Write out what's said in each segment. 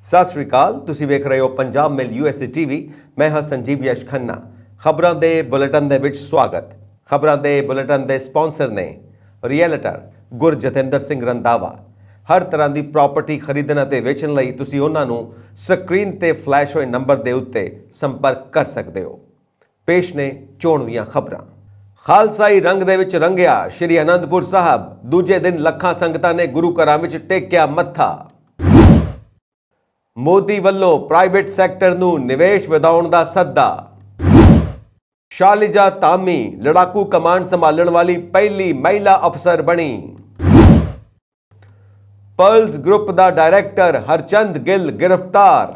ਸਤਿ ਸ਼੍ਰੀ ਅਕਾਲ। ਤੁਸੀਂ ਵੇਖ ਰਹੇ ਹੋ ਪੰਜਾਬ ਮੇਲ USA TV। ਮੈਂ ਹਾਂ ਸੰਜੀਵ ਯਸ਼ ਖੰਨਾ। ਖਬਰਾਂ ਦੇ ਬੁਲੇਟਿਨ ਦੇ ਵਿੱਚ ਸਵਾਗਤ। ਖਬਰਾਂ ਦੇ ਬੁਲੇਟਿਨ ਦੇ ਸਪਾਂਸਰ ਨੇ ਰੀਅਲਟਰ ਗੁਰਜਤਿੰਦਰ ਸਿੰਘ ਰੰਧਾਵਾ। ਹਰ ਤਰ੍ਹਾਂ ਦੀ ਪ੍ਰਾਪਰਟੀ ਖਰੀਦਣ ਅਤੇ ਵੇਚਣ ਲਈ ਤੁਸੀਂ ਉਹਨਾਂ ਨੂੰ ਸਕਰੀਨ ਤੇ ਫਲੈਸ਼ ਹੋਏ ਨੰਬਰ ਦੇ ਉੱਤੇ ਸੰਪਰਕ ਕਰ ਸਕਦੇ ਹੋ। ਪੇਸ਼ ਨੇ ਚੋਣਵੀਆਂ ਖਬਰਾਂ। ਖਾਲਸਾਈ ਰੰਗ ਦੇ ਵਿੱਚ ਰੰਗਿਆ ਸ਼੍ਰੀ ਅਨੰਦਪੁਰ ਸਾਹਿਬ। ਦੂਜੇ ਦਿਨ ਲੱਖਾਂ ਸੰਗਤਾਂ ਨੇ ਗੁਰੂ ਘਰਾਂ ਵਿੱਚ ਟੇਕਿਆ ਮੱਥਾ। ਮੋਦੀ ਵੱਲੋਂ ਪ੍ਰਾਈਵੇਟ ਸੈਕਟਰ ਨੂੰ ਨਿਵੇਸ਼ ਵਧਾਉਣ ਦਾ ਸੱਦਾ। ਸ਼ਾਲਿਜਾ ਧਾਮੀ ਲੜਾਕੂ ਕਮਾਂਡ ਸੰਭਾਲਣ ਵਾਲੀ ਪਹਿਲੀ ਮਹਿਲਾ ਅਫਸਰ ਬਣੀ। ਪਰਲਸ ਗਰੁੱਪ ਦਾ ਡਾਇਰੈਕਟਰ ਹਰਚੰਦ ਗਿੱਲ ਗ੍ਰਿਫਤਾਰ।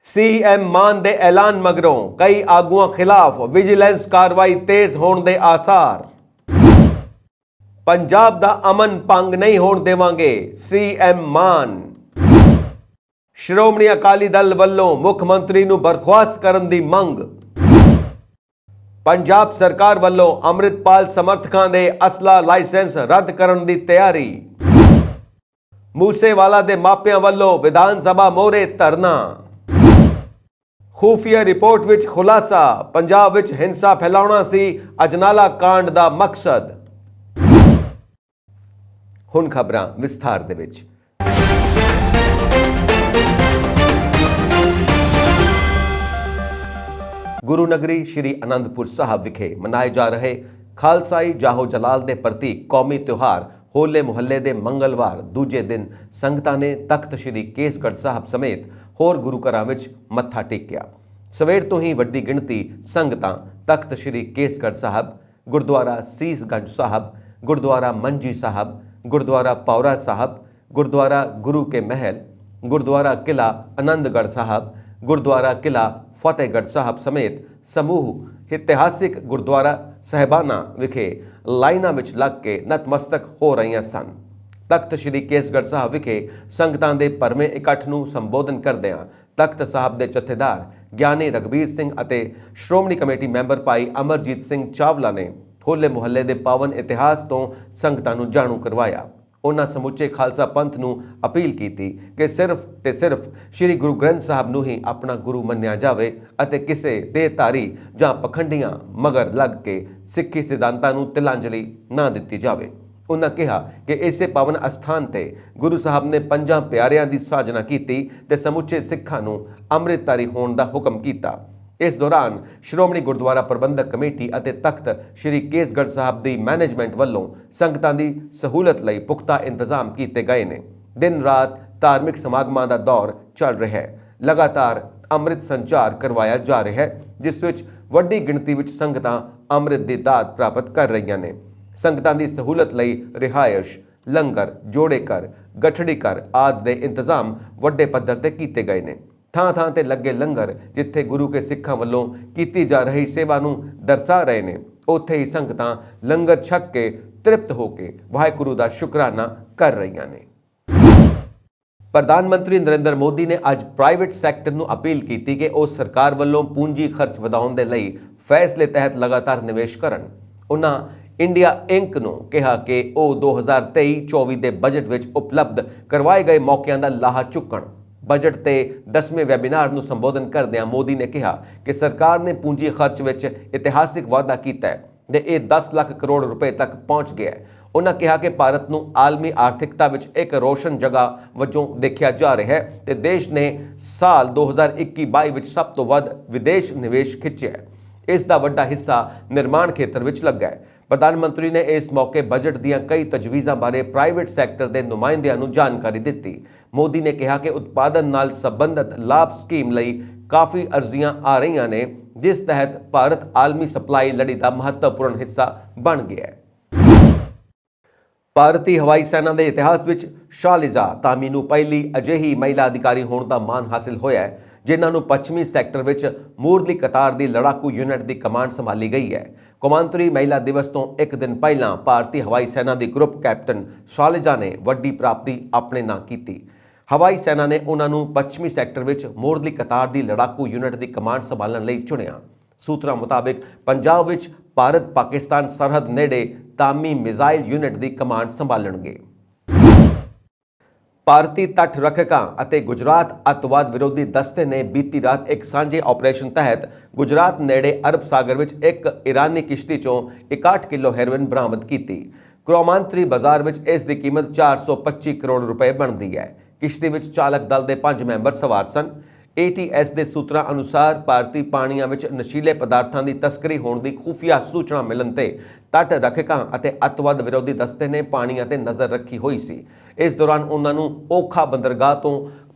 ਸੀਐਮ ਮਾਨ ਦੇ ਐਲਾਨ ਮਗਰੋਂ ਕਈ ਆਗੂਆਂ ਖਿਲਾਫ ਵਿਜੀਲੈਂਸ ਕਾਰਵਾਈ ਤੇਜ਼ ਹੋਣ ਦੇ ਆਸਾਰ। ਪੰਜਾਬ ਦਾ ਅਮਨ ਭੰਗ ਨਹੀਂ ਹੋਣ ਦੇਵਾਂਗੇ ਸੀਐਮ ਮਾਨ। ਸ਼੍ਰੋਮਣੀ ਅਕਾਲੀ ਦਲ ਵੱਲੋਂ ਮੁੱਖ ਮੰਤਰੀ ਨੂੰ ਬਰਖਾਸਤ ਕਰਨ ਦੀ ਮੰਗ। ਪੰਜਾਬ ਸਰਕਾਰ ਵੱਲੋਂ ਅੰਮ੍ਰਿਤਪਾਲ ਸਮਰਥਕਾਂ ਦੇ ਅਸਲਾ ਲਾਇਸੈਂਸ ਰੱਦ ਕਰਨ ਦੀ ਤਿਆਰੀ। ਮੂਸੇਵਾਲਾ ਦੇ ਮਾਪਿਆਂ ਵੱਲੋਂ ਵਿਧਾਨ ਸਭਾ ਮੋਹਰੇ ਧਰਨਾ। ਖੂਫੀਆ ਰਿਪੋਰਟ ਵਿੱਚ ਖੁਲਾਸਾ ਪੰਜਾਬ ਵਿੱਚ ਹਿੰਸਾ ਫੈਲਾਉਣਾ ਸੀ ਅਜਨਾਲਾ ਕਾਂਡ ਦਾ ਮਕਸਦ। ਹੁਣ ਖਬਰਾਂ ਵਿਸਥਾਰ ਦੇ ਵਿੱਚ। ਗੁਰੂ ਨਗਰੀ ਸ਼੍ਰੀ ਅਨੰਦਪੁਰ ਸਾਹਿਬ ਵਿਖੇ ਮਨਾਏ ਜਾ ਰਹੇ ਖਾਲਸਾਈ ਜਾਹੋ ਜਲਾਲ ਦੇ ਪ੍ਰਤੀਕ ਕੌਮੀ ਤਿਉਹਾਰ ਹੋਲੇ ਮੁਹੱਲੇ ਦੇ ਮੰਗਲਵਾਰ ਦੂਜੇ ਦਿਨ ਸੰਗਤਾਂ ਨੇ ਤਖਤ ਸ਼੍ਰੀ ਕੇਸਗੜ੍ਹ ਸਾਹਿਬ ਸਮੇਤ ਹੋਰ ਗੁਰੂ ਘਰਾਂ ਵਿੱਚ ਮੱਥਾ ਟੇਕਿਆ। ਸਵੇਰ ਤੋਂ ਹੀ ਵੱਡੀ ਗਿਣਤੀ ਸੰਗਤਾਂ ਤਖਤ ਸ਼੍ਰੀ ਕੇਸਗੜ੍ਹ ਸਾਹਿਬ, ਗੁਰਦੁਆਰਾ ਸੀਸਗੰਜ ਸਾਹਿਬ, ਗੁਰਦੁਆਰਾ ਮੰਜੀ ਸਾਹਿਬ, ਗੁਰਦੁਆਰਾ ਪੌਰਾ ਸਾਹਿਬ, ਗੁਰਦੁਆਰਾ ਗੁਰੂ ਕੇ ਮਹਿਲ, ਗੁਰਦੁਆਰਾ ਕਿਲਾ ਆਨੰਦਗੜ੍ਹ ਸਾਹਿਬ, ਗੁਰਦੁਆਰਾ ਕਿਲਾ ਫਤਿਹਗੜ੍ਹ ਸਾਹਿਬ ਸਮੇਤ ਸਮੂਹ ਇਤਿਹਾਸਿਕ ਗੁਰਦੁਆਰਾ ਸਾਹਿਬਾਨਾਂ ਵਿਖੇ ਲਾਈਨਾਂ ਵਿੱਚ ਲੱਗ ਕੇ ਨਤਮਸਤਕ ਹੋ ਰਹੀਆਂ ਸਨ। ਤਖਤ ਸ਼੍ਰੀ ਕੇਸਗੜ੍ਹ ਸਾਹਿਬ ਵਿਖੇ ਸੰਗਤਾਂ ਦੇ ਭਰਵੇਂ ਇਕੱਠ ਨੂੰ ਸੰਬੋਧਨ ਕਰਦਿਆਂ ਤਖਤ ਸਾਹਿਬ ਦੇ ਜਥੇਦਾਰ ਗਿਆਨੀ ਰਘਬੀਰ ਸਿੰਘ ਅਤੇ ਸ਼੍ਰੋਮਣੀ ਕਮੇਟੀ ਮੈਂਬਰ ਭਾਈ ਅਮਰਜੀਤ ਸਿੰਘ ਚਾਵਲਾ ਨੇ ਹੋਲੇ ਮੁਹੱਲੇ ਦੇ ਪਾਵਨ ਇਤਿਹਾਸ ਤੋਂ ਸੰਗਤਾਂ ਨੂੰ ਜਾਣੂ ਕਰਵਾਇਆ। ਉਹਨਾਂ ਸਮੁੱਚੇ ਖਾਲਸਾ ਪੰਥ ਨੂੰ ਅਪੀਲ ਕੀਤੀ ਕਿ ਸਿਰਫ ਤੇ ਸਿਰਫ ਸ਼੍ਰੀ ਗੁਰੂ ਗ੍ਰੰਥ ਸਾਹਿਬ ਨੂੰ ਹੀ ਆਪਣਾ ਗੁਰੂ ਮੰਨਿਆ ਜਾਵੇ ਅਤੇ ਕਿਸੇ ਦੇਹਧਾਰੀ ਜਾਂ ਪਖੰਡੀਆਂ ਮਗਰ ਲੱਗ ਕੇ ਸਿੱਖੀ ਸਿਧਾਂਤਾਂ ਨੂੰ ਤਿਲਾਂਜਲੀ ਨਾ ਦਿੱਤੀ ਜਾਵੇ। ਉਹਨਾਂ ਕਿਹਾ ਕਿ ਇਸੇ ਪਾਵਨ ਅਸਥਾਨ ਤੇ ਗੁਰੂ ਸਾਹਿਬ ਨੇ ਪੰਜਾਂ ਪਿਆਰਿਆਂ ਦੀ ਸਾਜਨਾ ਕੀਤੀ ਤੇ ਸਮੁੱਚੇ ਸਿੱਖਾਂ ਨੂੰ ਅੰਮ੍ਰਿਤਧਾਰੀ ਹੋਣ ਦਾ ਹੁਕਮ ਕੀਤਾ। ਇਸ ਦੌਰਾਨ ਸ਼੍ਰੋਮਣੀ ਗੁਰਦੁਆਰਾ ਪ੍ਰਬੰਧਕ ਕਮੇਟੀ ਅਤੇ ਤਖਤ ਸ਼੍ਰੀ ਕੇਸਗੜ੍ਹ ਸਾਹਿਬ ਦੀ ਮੈਨੇਜਮੈਂਟ ਵੱਲੋਂ ਸੰਗਤਾਂ ਦੀ ਸਹੂਲਤ ਲਈ ਪੁਖਤਾ ਇੰਤਜ਼ਾਮ ਕੀਤੇ ਗਏ ਨੇ। ਦਿਨ ਰਾਤ ਧਾਰਮਿਕ ਸਮਾਗਮਾਂ ਦਾ ਦੌਰ ਚੱਲ ਰਿਹਾ ਹੈ। ਲਗਾਤਾਰ ਅੰਮ੍ਰਿਤ ਸੰਚਾਰ ਕਰਵਾਇਆ ਜਾ ਰਿਹਾ ਹੈ, ਜਿਸ ਵਿੱਚ ਵੱਡੀ ਗਿਣਤੀ ਵਿੱਚ ਸੰਗਤਾਂ ਅੰਮ੍ਰਿਤ ਦੀ ਦਾਤ ਪ੍ਰਾਪਤ ਕਰ ਰਹੀਆਂ ਨੇ। ਸੰਗਤਾਂ ਦੀ ਸਹੂਲਤ ਲਈ ਰਿਹਾਇਸ਼, ਲੰਗਰ, ਜੋੜੇ ਘਰ, ਗਠੜੀ ਘਰ ਆਦਿ ਦੇ ਇੰਤਜ਼ਾਮ ਵੱਡੇ ਪੱਧਰ ਤੇ ਕੀਤੇ ਗਏ ਨੇ। ਥਾਂ ਥਾਂ ਤੇ ਲੱਗੇ ਲੰਗਰ ਜਿੱਥੇ ਗੁਰੂ ਕੇ ਸਿੱਖਾਂ ਵੱਲੋਂ ਕੀਤੀ ਜਾ ਰਹੀ ਸੇਵਾ ਨੂੰ ਦਰਸਾ ਰਹੇ ਨੇ, ਉੱਥੇ ਹੀ ਸੰਗਤਾਂ ਲੰਗਰ ਛਕ ਕੇ ਤ੍ਰਿਪਤ ਹੋ ਕੇ ਵਾਹਿਗੁਰੂ ਦਾ ਸ਼ੁਕਰਾਨਾ ਕਰ ਰਹੀਆਂ ਨੇ। ਪ੍ਰਧਾਨ ਮੰਤਰੀ ਨਰਿੰਦਰ ਮੋਦੀ ਨੇ ਅੱਜ ਪ੍ਰਾਈਵੇਟ ਸੈਕਟਰ ਨੂੰ ਅਪੀਲ ਕੀਤੀ ਕਿ ਉਹ ਸਰਕਾਰ ਵੱਲੋਂ ਪੂੰਜੀ ਖਰਚ ਵਧਾਉਣ ਦੇ ਲਈ ਫੈਸਲੇ ਤਹਿਤ ਲਗਾਤਾਰ ਨਿਵੇਸ਼ ਕਰਨ। ਉਹਨਾਂ ਇੰਡੀਆ ਇੰਕ ਨੂੰ ਕਿਹਾ ਕਿ ਉਹ 2023-24 ਦੇ ਬਜਟ ਵਿੱਚ ਉਪਲਬਧ ਕਰਵਾਏ ਗਏ ਮੌਕਿਆਂ ਦਾ ਲਾਹਾ ਚੁੱਕਣ। ਬਜਟ ਤੇ 10ਵੇਂ ਵੈਬੀਨਾਰ ਨੂੰ ਸੰਬੋਧਨ ਕਰਦਿਆਂ ਮੋਦੀ ਨੇ ਕਿਹਾ ਕਿ ਸਰਕਾਰ ਨੇ ਪੂੰਜੀ ਖਰਚ ਵਿੱਚ ਇਤਿਹਾਸਿਕ ਵਾਧਾ ਕੀਤਾ ਹੈ ਤੇ ਇਹ 10 ਲੱਖ ਕਰੋੜ ਰੁਪਏ ਤੱਕ ਪਹੁੰਚ ਗਿਆ ਹੈ। ਉਹਨਾਂ ਕਿਹਾ ਕਿ ਭਾਰਤ ਨੂੰ ਆਲਮੀ ਆਰਥਿਕਤਾ ਵਿੱਚ ਇੱਕ ਰੋਸ਼ਨ ਜਗ੍ਹਾ ਵਜੋਂ ਦੇਖਿਆ ਜਾ ਰਿਹਾ ਹੈ ਤੇ ਦੇਸ਼ ਨੇ ਸਾਲ 2021-22 ਵਿੱਚ ਸਭ ਤੋਂ ਵੱਧ ਵਿਦੇਸ਼ ਨਿਵੇਸ਼ ਖਿੱਚਿਆ ਹੈ। ਇਸ ਦਾ ਵੱਡਾ ਹਿੱਸਾ ਨਿਰਮਾਣ ਖੇਤਰ ਵਿੱਚ ਲੱਗਾ ਹੈ। ਪ੍ਰਧਾਨ ਮੰਤਰੀ ਨੇ ਇਸ ਮੌਕੇ ਬਜਟ ਦੀਆਂ ਕਈ ਤਜਵੀਜ਼ਾਂ ਬਾਰੇ ਪ੍ਰਾਈਵੇਟ ਸੈਕਟਰ ਦੇ ਨੁਮਾਇੰਦਿਆਂ ਨੂੰ ਜਾਣਕਾਰੀ ਦਿੱਤੀ। ਮੋਦੀ ਨੇ ਕਿਹਾ ਕਿ ਉਤਪਾਦਨ ਨਾਲ ਸੰਬੰਧਿਤ ਲਾਭ ਸਕੀਮ ਲਈ ਕਾਫੀ ਅਰਜ਼ੀਆਂ ਆ ਰਹੀਆਂ ਨੇ, ਜਿਸ ਤਹਿਤ ਭਾਰਤ ਆਲਮੀ ਸਪਲਾਈ ਲੜੀ ਦਾ ਮਹੱਤਵਪੂਰਨ ਹਿੱਸਾ ਬਣ ਗਿਆ ਹੈ। ਭਾਰਤੀ ਹਵਾਈ ਸੈਨਾ ਦੇ ਇਤਿਹਾਸ ਵਿੱਚ ਸ਼ਾਲਿਜਾ ਧਾਮੀ ਨੂੰ ਪਹਿਲੀ ਅਜਿਹੀ ਮਹਿਲਾ ਅਧਿਕਾਰੀ ਹੋਣ ਦਾ ਮਾਣ ਹਾਸਿਲ ਹੋਇਆ ਹੈ ਜਿਨ੍ਹਾਂ ਨੂੰ ਪੱਛਮੀ ਸੈਕਟਰ ਵਿੱਚ ਮੂਰਲੀ ਕਤਾਰ ਦੀ ਲੜਾਕੂ ਯੂਨਿਟ ਦੀ ਕਮਾਂਡ ਸੰਭਾਲੀ ਗਈ ਹੈ। ਕੌਮਾਂਤਰੀ ਮਹਿਲਾ ਦਿਵਸ ਤੋਂ ਇੱਕ ਦਿਨ ਪਹਿਲਾਂ ਭਾਰਤੀ ਹਵਾਈ ਸੈਨਾ ਦੀ ਗਰੁੱਪ ਕੈਪਟਨ ਸ਼ਾਲਿਜਾ ਨੇ ਵੱਡੀ ਪ੍ਰਾਪਤੀ ਆਪਣੇ ਨਾਂ ਕੀਤੀ। ਹਵਾਈ ਸੈਨਾ ਨੇ ਉਹਨਾਂ ਨੂੰ ਪੱਛਮੀ ਸੈਕਟਰ ਵਿੱਚ ਮੂਰਲੀ ਕਤਾਰ ਦੀ ਲੜਾਕੂ ਯੂਨਿਟ ਦੀ ਕਮਾਂਡ ਸੰਭਾਲਣ ਲਈ ਚੁਣਿਆ। ਸੂਤਰਾਂ ਮੁਤਾਬਿਕ ਪੰਜਾਬ ਵਿੱਚ ਭਾਰਤ ਪਾਕਿਸਤਾਨ ਸਰਹੱਦ ਨੇੜੇ ਤਾਮੀ ਮਿਜ਼ਾਈਲ ਯੂਨਿਟ ਦੀ ਕਮਾਂਡ ਸੰਭਾਲਣਗੇ। ਭਾਰਤੀ ਤੱਟ ਰੱਖਕਾਂ ਅਤੇ ਗੁਜਰਾਤ ਅੱਤਵਾਦ ਵਿਰੋਧੀ ਦਸਤੇ ਨੇ ਬੀਤੀ ਰਾਤ ਇੱਕ ਸਾਂਝੇ ਆਪਰੇਸ਼ਨ ਤਹਿਤ ਗੁਜਰਾਤ ਨੇੜੇ ਅਰਬ ਸਾਗਰ ਵਿੱਚ ਇੱਕ ਇਰਾਨੀ ਕਿਸ਼ਤੀ ਚੋਂ 61 ਕਿਲੋ ਹੈਰੋਇਨ ਬਰਾਮਦ ਕੀਤੀ। ਕੌਮਾਂਤਰੀ ਬਾਜ਼ਾਰ ਵਿੱਚ ਇਸ ਦੀ ਕੀਮਤ 425 ਕਰੋੜ ਰੁਪਏ ਬਣਦੀ ਹੈ। ਕਿਸ਼ਤੀ ਵਿੱਚ ਚਾਲਕ ਦਲ ਦੇ 5 ਮੈਂਬਰ ਸਵਾਰ ਸਨ। ATS ਦੇ ਸੂਤਰਾਂ ਅਨੁਸਾਰ ਭਾਰਤੀ ਪਾਣੀਆਂ ਵਿੱਚ ਨਸ਼ੀਲੇ ਪਦਾਰਥਾਂ ਦੀ ਤਸਕਰੀ ਹੋਣ ਦੀ ਖੁਫੀਆ ਸੂਚਨਾ ਮਿਲਣ ਤੇ ਤੱਟ ਰੱਖਕਾਂ ਅਤੇ ਅੱਤਵਾਦ ਵਿਰੋਧੀ ਦਸਤੇ ਨੇ ਪਾਣੀਆਂ ਤੇ ਨਜ਼ਰ ਰੱਖੀ ਹੋਈ ਸੀ। ਇਸ ਦੌਰਾਨ ਉਹਨਾਂ ਨੂੰ ਓਖਾ ਬੰਦਰਗਾਹ ਤੋਂ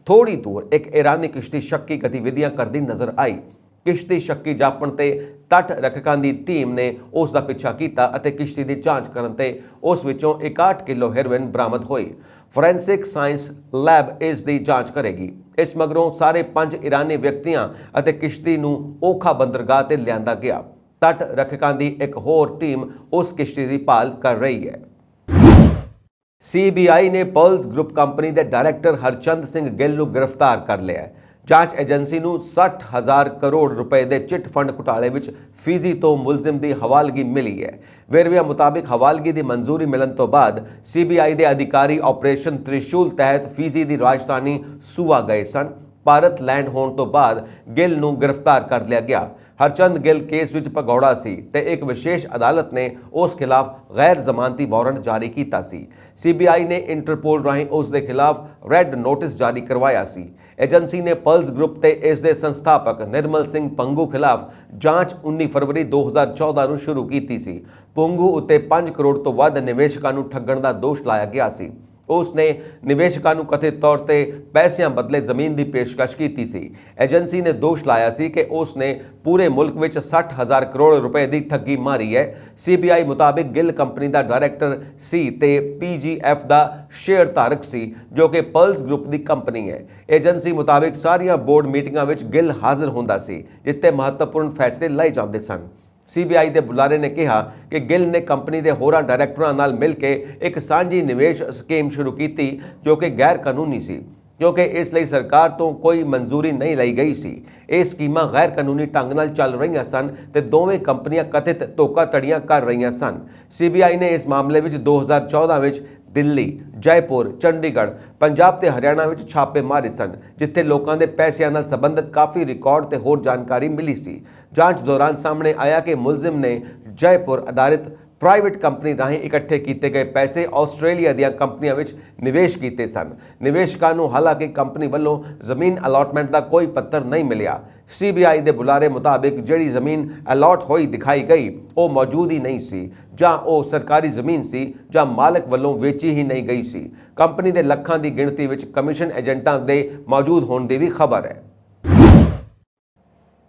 ਥੋੜੀ ਦੂਰ ਇੱਕ ਇਰਾਨੀ ਕਿਸ਼ਤੀ ਸ਼ੱਕੀ ਗਤੀਵਿਧੀਆਂ ਕਰਦੀ ਨਜ਼ਰ ਆਈ। ਕਿਸ਼ਤੀ ਸ਼ੱਕੀ ਜਾਪਣ ਤੇ ਤੱਟ ਰੱਖਕਾਂ ਦੀ ਟੀਮ ਨੇ ਉਸ ਦਾ ਪਿੱਛਾ ਕੀਤਾ ਅਤੇ ਕਿਸ਼ਤੀ ਦੀ ਜਾਂਚ ਕਰਨ ਤੇ ਉਸ ਵਿੱਚੋਂ 61 ਕਿਲੋ ਹੈਰੋਇਨ ਬਰਾਮਦ ਹੋਈ। ਫੋਰੈਂਸਿਕ ਸਾਇੰਸ ਲੈਬ ਇਸ ਦੀ ਜਾਂਚ ਕਰੇਗੀ। ਇਸ ਮਗਰੋਂ ਸਾਰੇ 5 ਇਰਾਨੀ ਵਿਅਕਤੀਆਂ ਅਤੇ ਕਿਸ਼ਤੀ ਨੂੰ ਓਖਾ ਬੰਦਰਗਾਹ ਤੇ ਲਿਆਂਦਾ ਗਿਆ। ਤੱਟ ਰੱਖਕਾਂ ਦੀ ਇੱਕ ਹੋਰ ਟੀਮ ਉਸ ਕਿਸ਼ਤੀ ਦੀ ਭਾਲ ਕਰ ਰਹੀ ਹੈ। CBI ਨੇ ਪਰਲਸ ਗਰੁੱਪ ਕੰਪਨੀ ਦੇ ਡਾਇਰੈਕਟਰ ਹਰਚੰਦ ਸਿੰਘ ਗਿੱਲ ਨੂੰ ਗ੍ਰਿਫਤਾਰ ਕਰ ਲਿਆ ਹੈ। ਜਾਂਚ ਏਜੰਸੀ ਨੂੰ 60,000 ਕਰੋੜ ਰੁਪਏ ਦੇ ਚਿੱਟ ਫੰਡ ਘੁਟਾਲੇ ਵਿੱਚ ਫੀਜੀ ਤੋਂ ਮੁਲਜ਼ਮ ਦੀ ਹਵਾਲਗੀ ਮਿਲੀ ਹੈ। ਵੇਰਵਿਆਂ ਮੁਤਾਬਿਕ ਹਵਾਲਗੀ ਦੀ ਮਨਜ਼ੂਰੀ ਮਿਲਣ ਤੋਂ ਬਾਅਦ CBI ਦੇ ਅਧਿਕਾਰੀ ਆਪਰੇਸ਼ਨ ਤ੍ਰਿਸ਼ੂਲ ਤਹਿਤ ਫੀਜੀ ਦੀ ਰਾਜਧਾਨੀ ਸੂਆ ਗਏ ਸਨ। ਭਾਰਤ ਲੈਂਡ ਹੋਣ ਤੋਂ ਬਾਅਦ ਗਿੱਲ ਨੂੰ ਗ੍ਰਿਫਤਾਰ ਕਰ ਲਿਆ ਗਿਆ। ਹਰਚੰਦ ਗਿੱਲ ਕੇਸ ਵਿੱਚ ਭਗੌੜਾ ਸੀ ਤੇ ਇੱਕ ਵਿਸ਼ੇਸ਼ ਅਦਾਲਤ ਨੇ ਉਸ ਖਿਲਾਫ ਗੈਰ ਜ਼ਮਾਨਤੀ ਵਾਰੰਟ ਜਾਰੀ ਕੀਤਾ ਸੀ। CBI ਨੇ ਇੰਟਰਪੋਲ ਰਾਹੀਂ ਉਸ ਦੇ ਖਿਲਾਫ ਰੈੱਡ ਨੋਟਿਸ ਜਾਰੀ ਕਰਵਾਇਆ ਸੀ। ਏਜੰਸੀ ਨੇ ਪਰਲਸ ਗਰੁੱਪ ਤੇ ਇਸ ਦੇ ਸੰਸਥਾਪਕ ਨਿਰਮਲ ਸਿੰਘ ਪੰਗੂ ਖਿਲਾਫ ਜਾਂਚ 19 ਫਰਵਰੀ 2014 ਨੂੰ ਸ਼ੁਰੂ ਕੀਤੀ ਸੀ। ਪੰਗੂ ਉੱਤੇ 5 ਕਰੋੜ ਤੋਂ ਵੱਧ ਨਿਵੇਸ਼ਕਾਂ ਨੂੰ ਠੱਗਣ ਦਾ ਦੋਸ਼ ਲਾਇਆ ਗਿਆ ਸੀ। ਉਸ ਨੇ ਨਿਵੇਸ਼ਕਾਂ ਨੂੰ ਕਥਿਤ ਤੌਰ ਤੇ ਪੈਸਿਆਂ ਬਦਲੇ ਜ਼ਮੀਨ ਦੀ ਪੇਸ਼ਕਸ਼ ਕੀਤੀ ਸੀ। ਏਜੰਸੀ ਨੇ ਦੋਸ਼ ਲਾਇਆ ਸੀ ਕਿ ਉਸ ਨੇ ਪੂਰੇ ਮੁਲਕ ਵਿੱਚ 60,000 ਕਰੋੜ ਰੁਪਏ ਦੀ ਠੱਗੀ ਮਾਰੀ ਹੈ। CBI ਮੁਤਾਬਿਕ ਗਿੱਲ ਕੰਪਨੀ ਦਾ ਡਾਇਰੈਕਟਰ ਸੀ ਤੇ PGF ਦਾ ਸ਼ੇਅਰ ਧਾਰਕ ਸੀ ਜੋ ਕਿ ਪਰਲਸ ਗਰੁੱਪ ਦੀ ਕੰਪਨੀ ਹੈ। ਏਜੰਸੀ ਮੁਤਾਬਿਕ ਸਾਰੀਆਂ ਬੋਰਡ ਮੀਟਿੰਗਾਂ ਵਿੱਚ ਗਿੱਲ ਹਾਜ਼ਰ ਹੁੰਦਾ ਸੀ ਜਿੱਥੇ ਮਹੱਤਵਪੂਰਨ ਫੈਸਲੇ ਲਏ ਜਾਂਦੇ ਸਨ। CBI ਦੇ ਬੁਲਾਰੇ ਨੇ ਕਿਹਾ ਕਿ ਗਿੱਲ ਨੇ ਕੰਪਨੀ ਦੇ ਹੋਰਾਂ ਡਾਇਰੈਕਟਰਾਂ ਨਾਲ ਮਿਲ ਕੇ ਇੱਕ ਸਾਂਝੀ ਨਿਵੇਸ਼ ਸਕੀਮ ਸ਼ੁਰੂ ਕੀਤੀ ਜੋ ਕਿ ਗੈਰ ਕਾਨੂੰਨੀ ਸੀ ਕਿਉਂਕਿ ਇਸ ਲਈ ਸਰਕਾਰ ਤੋਂ ਕੋਈ ਮਨਜ਼ੂਰੀ ਨਹੀਂ ਲਈ ਗਈ ਸੀ। ਇਹ ਸਕੀਮਾਂ ਗੈਰ ਕਾਨੂੰਨੀ ਢੰਗ ਨਾਲ ਚੱਲ ਰਹੀਆਂ ਸਨ ਤੇ ਦੋਵੇਂ ਕੰਪਨੀਆਂ ਕਥਿਤ ਧੋਖਾਧੜੀਆਂ ਕਰ ਰਹੀਆਂ ਸਨ। CBI ਨੇ ਇਸ ਮਾਮਲੇ ਵਿੱਚ 2014 ਵਿੱਚ ਦਿੱਲੀ, ਜੈਪੁਰ, ਚੰਡੀਗੜ੍ਹ, ਪੰਜਾਬ ਤੇ ਹਰਿਆਣਾ ਵਿੱਚ ਛਾਪੇ ਮਾਰੇ ਸਨ ਜਿੱਥੇ ਲੋਕਾਂ ਦੇ ਪੈਸਿਆਂ ਨਾਲ ਸੰਬੰਧਿਤ ਕਾਫੀ ਰਿਕਾਰਡ ਤੇ ਹੋਰ ਜਾਣਕਾਰੀ ਮਿਲੀ ਸੀ। ਜਾਂਚ ਦੌਰਾਨ ਸਾਹਮਣੇ ਆਇਆ ਕਿ ਮੁਲਜ਼ਮ ਨੇ ਜੈਪੁਰ ਆਧਾਰਿਤ ਪ੍ਰਾਈਵੇਟ ਕੰਪਨੀ ਰਾਹੀਂ ਇਕੱਠੇ ਕੀਤੇ ਗਏ ਪੈਸੇ ਆਸਟ੍ਰੇਲੀਆ ਦੀਆਂ ਕੰਪਨੀਆਂ ਵਿੱਚ ਨਿਵੇਸ਼ ਕੀਤੇ ਸਨ। ਨਿਵੇਸ਼ਕਾਂ ਨੂੰ ਹਾਲਾਂਕਿ ਕੰਪਨੀ ਵੱਲੋਂ ਜ਼ਮੀਨ ਅਲਾਟਮੈਂਟ ਦਾ ਕੋਈ ਪੱਤਰ ਨਹੀਂ ਮਿਲਿਆ। CBI ਦੇ ਬੁਲਾਰੇ ਮੁਤਾਬਿਕ ਜਿਹੜੀ ਜ਼ਮੀਨ ਅਲਾਟ ਹੋਈ ਦਿਖਾਈ ਗਈ ਉਹ ਮੌਜੂਦ ਹੀ ਨਹੀਂ ਸੀ ਜਾਂ ਉਹ ਸਰਕਾਰੀ ਜ਼ਮੀਨ ਸੀ ਜਾਂ ਮਾਲਕ ਵੱਲੋਂ ਵੇਚੀ ਹੀ ਨਹੀਂ ਗਈ ਸੀ। ਕੰਪਨੀ ਦੇ ਲੱਖਾਂ ਦੀ ਗਿਣਤੀ ਵਿੱਚ ਕਮਿਸ਼ਨ ਏਜੰਟਾਂ ਦੇ ਮੌਜੂਦ ਹੋਣ ਦੀ ਵੀ ਖਬਰ ਹੈ।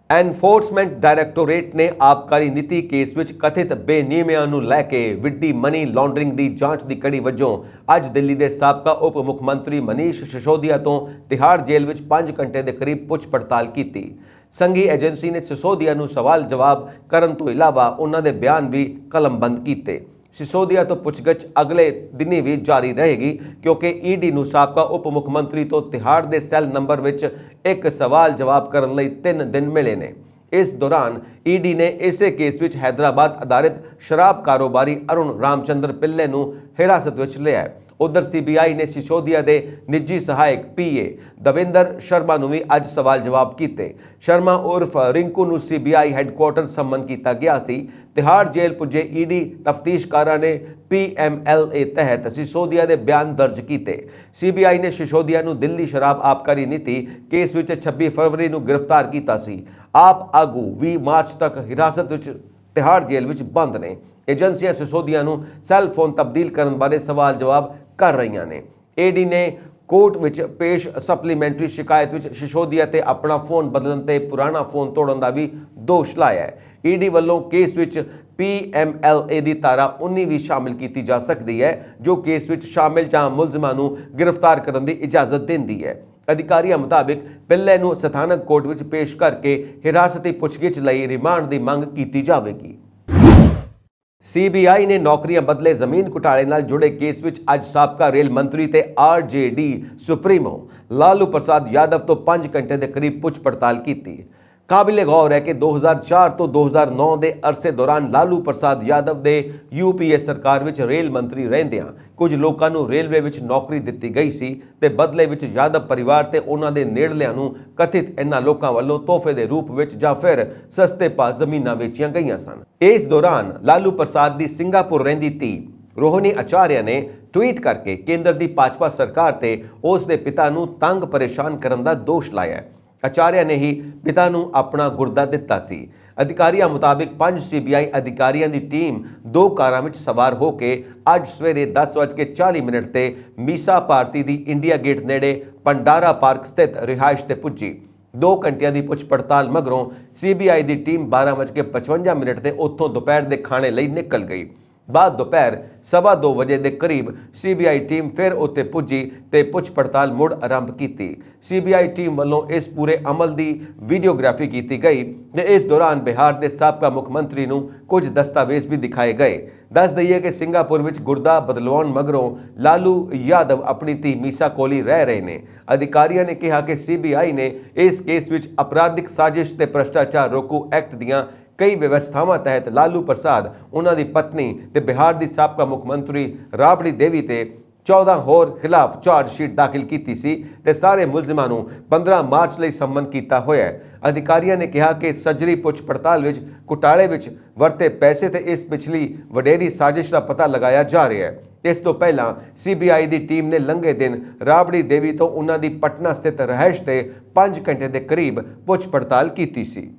ਐਨਫੋਰਸਮੈਂਟ ਡਾਇਰੈਕਟੋਰੇਟ ਨੇ ਆਬਕਾਰੀ ਨੀਤੀ ਕੇਸ ਵਿੱਚ ਕਥਿਤ ਬੇਨਿਯਮੀਆਂ ਨੂੰ ਲੈ ਕੇ ਵਿੱਢੀ ਮਨੀ ਲਾਂਡਰਿੰਗ ਦੀ ਜਾਂਚ ਦੀ ਕੜੀ ਵਜੋਂ ਅੱਜ ਦਿੱਲੀ ਦੇ ਸਾਬਕਾ ਉਪ ਮੁੱਖ ਮੰਤਰੀ ਮਨੀਸ਼ ਸਿਸੋਦੀਆ ਤੋਂ ਤਿਹਾੜ ਜੇਲ੍ਹ ਵਿੱਚ 5 ਘੰਟੇ ਦੇ ਕਰੀਬ ਪੁੱਛ ਪੜਤਾਲ ਕੀਤੀ। ਸੰਘੀ ਏਜੰਸੀ ਨੇ ਸਿਸੋਦੀਆ ਨੂੰ ਸਵਾਲ ਜਵਾਬ ਕਰਨ ਤੋਂ ਇਲਾਵਾ ਉਹਨਾਂ ਦੇ ਬਿਆਨ ਵੀ ਕਲਮਬੰਦ ਕੀਤੇ। ਸਿਸੋਦੀਆ ਤੋਂ ਪੁੱਛਗਿੱਛ ਅਗਲੇ ਦਿਨੀ ਵੀ ਜਾਰੀ ਰਹੇਗੀ ਕਿਉਂਕਿ ED ਨੂੰ ਸਾਬਕਾ ਉਪ ਮੁੱਖ ਮੰਤਰੀ ਤੋਂ ਤਿਹਾੜ ਦੇ ਸੈੱਲ ਨੰਬਰ ਵਿੱਚ ਇੱਕ ਸਵਾਲ ਜਵਾਬ ਕਰਨ ਲਈ 3 ਦਿਨ ਮਿਲੇ ਨੇ। ਇਸ ਦੌਰਾਨ ED ਨੇ ਇਸੇ ਕੇਸ ਵਿੱਚ ਹੈਦਰਾਬਾਦ ਆਧਾਰਿਤ ਸ਼ਰਾਬ ਕਾਰੋਬਾਰੀ ਅਰੁਣ ਰਾਮਚੰਦਰ ਪਿੱਲੇ ਨੂੰ ਹਿਰਾਸਤ ਵਿੱਚ ਲਿਆ। ਉਧਰ CBI ਨੇ ਸਿਸੋਦੀਆ ਦੇ ਨਿੱਜੀ ਸਹਾਇਕ PA ਦਵਿੰਦਰ ਸ਼ਰਮਾ ਨੂੰ ਵੀ ਅੱਜ ਸਵਾਲ ਜਵਾਬ ਕੀਤੇ। ਸ਼ਰਮਾ ਉਰਫ ਰਿੰਕੂ ਨੂੰ CBI ਹੈੱਡਕੁਆਰਟਰ ਸੰਮਨ ਕੀਤਾ ਗਿਆ ਸੀ। ਤਿਹਾੜ ਜੇਲ੍ਹ ਪੁੱਜੇ ED ਤਫਤੀਸ਼ਕਾਰਾਂ ਨੇ PMLA ਤਹਿਤ ਸਿਸੋਦੀਆ ਦੇ ਬਿਆਨ ਦਰਜ ਕੀਤੇ। CBI ਨੇ ਸਿਸੋਦੀਆ ਨੂੰ ਦਿੱਲੀ ਸ਼ਰਾਬ ਆਬਕਾਰੀ ਨੀਤੀ ਕੇਸ ਵਿੱਚ 26 ਫਰਵਰੀ ਨੂੰ ਗ੍ਰਿਫਤਾਰ ਕੀਤਾ ਸੀ। ਆਪ ਆਗੂ 20 ਮਾਰਚ ਤੱਕ ਹਿਰਾਸਤ ਵਿੱਚ ਤਿਹਾੜ ਜੇਲ੍ਹ ਵਿੱਚ ਬੰਦ ਨੇ। ਏਜੰਸੀਆਂ ਸਿਸੋਦੀਆ ਨੂੰ ਸੈੱਲ ਫੋਨ ਤਬਦੀਲ ਕਰਨ ਬਾਰੇ ਸਵਾਲ ਜਵਾਬ ਕਰ ਰਹੀਆਂ ਨੇ। ED ਨੇ ਕੋਰਟ ਵਿੱਚ ਪੇਸ਼ ਸਪਲੀਮੈਂਟਰੀ ਸ਼ਿਕਾਇਤ ਵਿੱਚ ਸਿਸੋਦੀਆ ਤੇ ਆਪਣਾ ਫੋਨ ਬਦਲਣ ਤੇ ਪੁਰਾਣਾ ਫੋਨ ਤੋੜਨ ਦਾ ਵੀ ਦੋਸ਼ ਲਾਇਆ ਹੈ। ED ਵੱਲੋਂ ਕੇਸ ਵਿੱਚ PMLA ਦੀ ਧਾਰਾ 19 ਵੀ ਸ਼ਾਮਿਲ ਕੀਤੀ ਜਾ ਸਕਦੀ ਹੈ ਜੋ ਕੇਸ ਵਿੱਚ ਸ਼ਾਮਿਲ ਜਾਂ ਮੁਲਜ਼ਮਾਂ ਨੂੰ ਗ੍ਰਿਫਤਾਰ ਕਰਨ ਦੀ ਇਜਾਜ਼ਤ ਦਿੰਦੀ ਹੈ। ਅਧਿਕਾਰੀਆਂ ਮੁਤਾਬਿਕ ਪਿੱਲੇ ਨੂੰ ਸਥਾਨਕ ਕੋਰਟ ਵਿੱਚ ਪੇਸ਼ ਕਰਕੇ ਹਿਰਾਸਤੀ ਪੁੱਛਗਿੱਛ ਲਈ ਰਿਮਾਂਡ ਦੀ ਮੰਗ ਕੀਤੀ ਜਾਵੇਗੀ। CBI ਨੇ ਨੌਕਰੀਆਂ ਬਦਲੇ ਜ਼ਮੀਨ ਘੁਟਾਲੇ ਨਾਲ ਜੁੜੇ ਕੇਸ ਵਿੱਚ ਅੱਜ ਸਾਬਕਾ ਰੇਲ ਮੰਤਰੀ ਤੇ RJD ਸੁਪਰੀਮੋ ਲਾਲੂ ਪ੍ਰਸਾਦ ਯਾਦਵ ਤੋਂ 5 ਘੰਟੇ ਦੇ ਕਰੀਬ ਪੁੱਛ ਪੜਤਾਲ ਕੀਤੀ। ਕਾਬਿਲੇ ਗੌਰ ਹੈ ਕਿ 2004 ਤੋਂ 2009 ਦੇ ਅਰਸੇ ਦੌਰਾਨ ਲਾਲੂ ਪ੍ਰਸਾਦ ਯਾਦਵ ਦੇ UPA ਸਰਕਾਰ ਵਿੱਚ ਰੇਲ ਮੰਤਰੀ ਰਹਿੰਦਿਆਂ ਕੁਝ ਲੋਕਾਂ ਨੂੰ ਰੇਲਵੇ ਵਿੱਚ ਨੌਕਰੀ ਦਿੱਤੀ ਗਈ ਸੀ ਤੇ ਬਦਲੇ ਵਿੱਚ ਯਾਦਵ ਪਰਿਵਾਰ ਤੇ ਉਹਨਾਂ ਦੇ ਨੇੜਲਿਆਂ ਨੂੰ ਕਥਿਤ ਇਹਨਾਂ ਲੋਕਾਂ ਵੱਲੋਂ ਤੋਹਫੇ ਦੇ ਰੂਪ ਵਿੱਚ ਜਾਂ ਫਿਰ ਸਸਤੇ ਭਾਅ ਜ਼ਮੀਨਾਂ ਵੇਚੀਆਂ ਗਈਆਂ ਸਨ। ਇਸ ਦੌਰਾਨ ਲਾਲੂ ਪ੍ਰਸਾਦ ਦੀ ਸਿੰਗਾਪੁਰ ਰਹਿੰਦੀ ਧੀ ਰੋਹਿਣੀ ਆਚਾਰਿਆ ਨੇ ਟਵੀਟ ਕਰਕੇ ਕੇਂਦਰ ਦੀ ਭਾਜਪਾ ਸਰਕਾਰ ਤੇ ਉਸ ਦੇ ਪਿਤਾ ਨੂੰ ਤੰਗ ਪਰੇਸ਼ਾਨ ਕਰਨ ਦਾ ਦੋਸ਼ ਲਾਇਆ। ਆਚਾਰਿਆ ਨੇ ਹੀ ਪਿਤਾ ਨੂੰ ਆਪਣਾ ਗੁਰਦਾ ਦਿੱਤਾ ਸੀ। ਅਧਿਕਾਰੀਆਂ ਮੁਤਾਬਿਕ 5 ਸੀਬੀਆਈ ਅਧਿਕਾਰੀਆਂ ਦੀ ਟੀਮ 2 ਕਾਰਾਂ ਵਿੱਚ ਸਵਾਰ ਹੋ ਕੇ ਅੱਜ ਸਵੇਰੇ 10:40 ਤੇ ਮੀਸਾ ਭਾਰਤੀ ਦੀ ਇੰਡੀਆ ਗੇਟ ਨੇੜੇ ਪੰਡਾਰਾ ਪਾਰਕ ਸਥਿਤ ਰਿਹਾਇਸ਼ ਤੇ ਪੁੱਜੀ। 2 ਘੰਟਿਆਂ ਦੀ ਪੁੱਛ ਪੜਤਾਲ ਮਗਰੋਂ ਸੀਬੀਆਈ ਦੀ ਟੀਮ 12:55 ਤੇ ਉੱਥੋਂ ਦੁਪਹਿਰ ਦੇ ਖਾਣੇ ਲਈ ਨਿਕਲ ਗਈ। ਬਾਅਦ ਦੁਪਹਿਰ 2:15 ਵਜੇ ਦੇ ਕਰੀਬ ਸੀਬੀਆਈ ਟੀਮ ਫਿਰ ਉੱਥੇ ਪੁੱਜੀ ਤੇ ਪੁੱਛ ਪੜਤਾਲ ਮੁੜ ਆਰੰਭ ਕੀਤੀ। ਸੀਬੀਆਈ ਟੀਮ ਵੱਲੋਂ ਇਸ ਪੂਰੇ ਅਮਲ ਦੀ ਵੀਡੀਓਗ੍ਰਾਫੀ ਕੀਤੀ ਗਈ ਤੇ ਇਸ ਦੌਰਾਨ ਬਿਹਾਰ ਦੇ ਸਾਬਕਾ ਮੁੱਖ ਮੰਤਰੀ ਨੂੰ ਕੁਝ ਦਸਤਾਵੇਜ਼ ਵੀ ਦਿਖਾਏ ਗਏ। ਦੱਸ ਦਈਏ ਕਿ ਸਿੰਗਾਪੁਰ ਵਿੱਚ ਗੁਰਦਾ ਬਦਲਵਾਉਣ ਮਗਰੋਂ ਲਾਲੂ ਯਾਦਵ ਆਪਣੀ ਧੀ ਮੀਸਾ ਕੋਲ ਹੀ ਰਹਿ ਰਹੇ ਨੇ। ਅਧਿਕਾਰੀਆਂ ਨੇ ਕਿਹਾ ਕਿ ਸੀਬੀਆਈ ਨੇ ਇਸ ਕੇਸ ਵਿੱਚ ਅਪਰਾਧਿਕ ਸਾਜ਼ਿਸ਼ ਤੇ ਭ੍ਰਿਸ਼ਟਾਚਾਰ ਰੋਕੂ ਐਕਟ ਦੀਆਂ ਕਈ ਵਿਵਸਥਾਵਾਂ ਤਹਿਤ ਲਾਲੂ ਪ੍ਰਸਾਦ, ਉਹਨਾਂ ਦੀ ਪਤਨੀ ਤੇ ਬਿਹਾਰ ਦੀ ਸਾਬਕਾ ਮੁੱਖ ਮੰਤਰੀ ਰਾਬੜੀ ਦੇਵੀ ਤੇ 14 ਹੋਰ ਖਿਲਾਫ ਚਾਰਜ ਸ਼ੀਟ ਦਾਖਲ ਕੀਤੀ ਸੀ ਤੇ ਸਾਰੇ ਮੁਲਜ਼ਮਾਂ ਨੂੰ 15 ਮਾਰਚ ਲਈ ਸੰਮਨ ਕੀਤਾ ਹੋਇਆ ਹੈ। ਅਧਿਕਾਰੀਆਂ ਨੇ ਕਿਹਾ ਕਿ ਸੱਜਰੀ ਪੁੱਛ ਪੜਤਾਲ ਵਿੱਚ ਘੁਟਾਲੇ ਵਿੱਚ ਵਰਤੇ ਪੈਸੇ ਤੇ ਇਸ ਪਿਛਲੀ ਵਡੇਰੀ ਸਾਜ਼ਿਸ਼ ਦਾ ਪਤਾ ਲਗਾਇਆ ਜਾ ਰਿਹਾ ਹੈ। ਇਸ ਤੋਂ ਪਹਿਲਾਂ ਸੀਬੀਆਈ ਦੀ ਟੀਮ ਨੇ ਲੰਘੇ ਦਿਨ ਰਾਬੜੀ ਦੇਵੀ ਤੋਂ ਉਹਨਾਂ ਦੀ ਪਟਨਾ ਸਥਿਤ ਰਿਹਾਇਸ਼ ਤੇ 5 ਘੰਟੇ ਦੇ ਕਰੀਬ ਪੁੱਛ ਪੜਤਾਲ ਕੀਤੀ ਸੀ।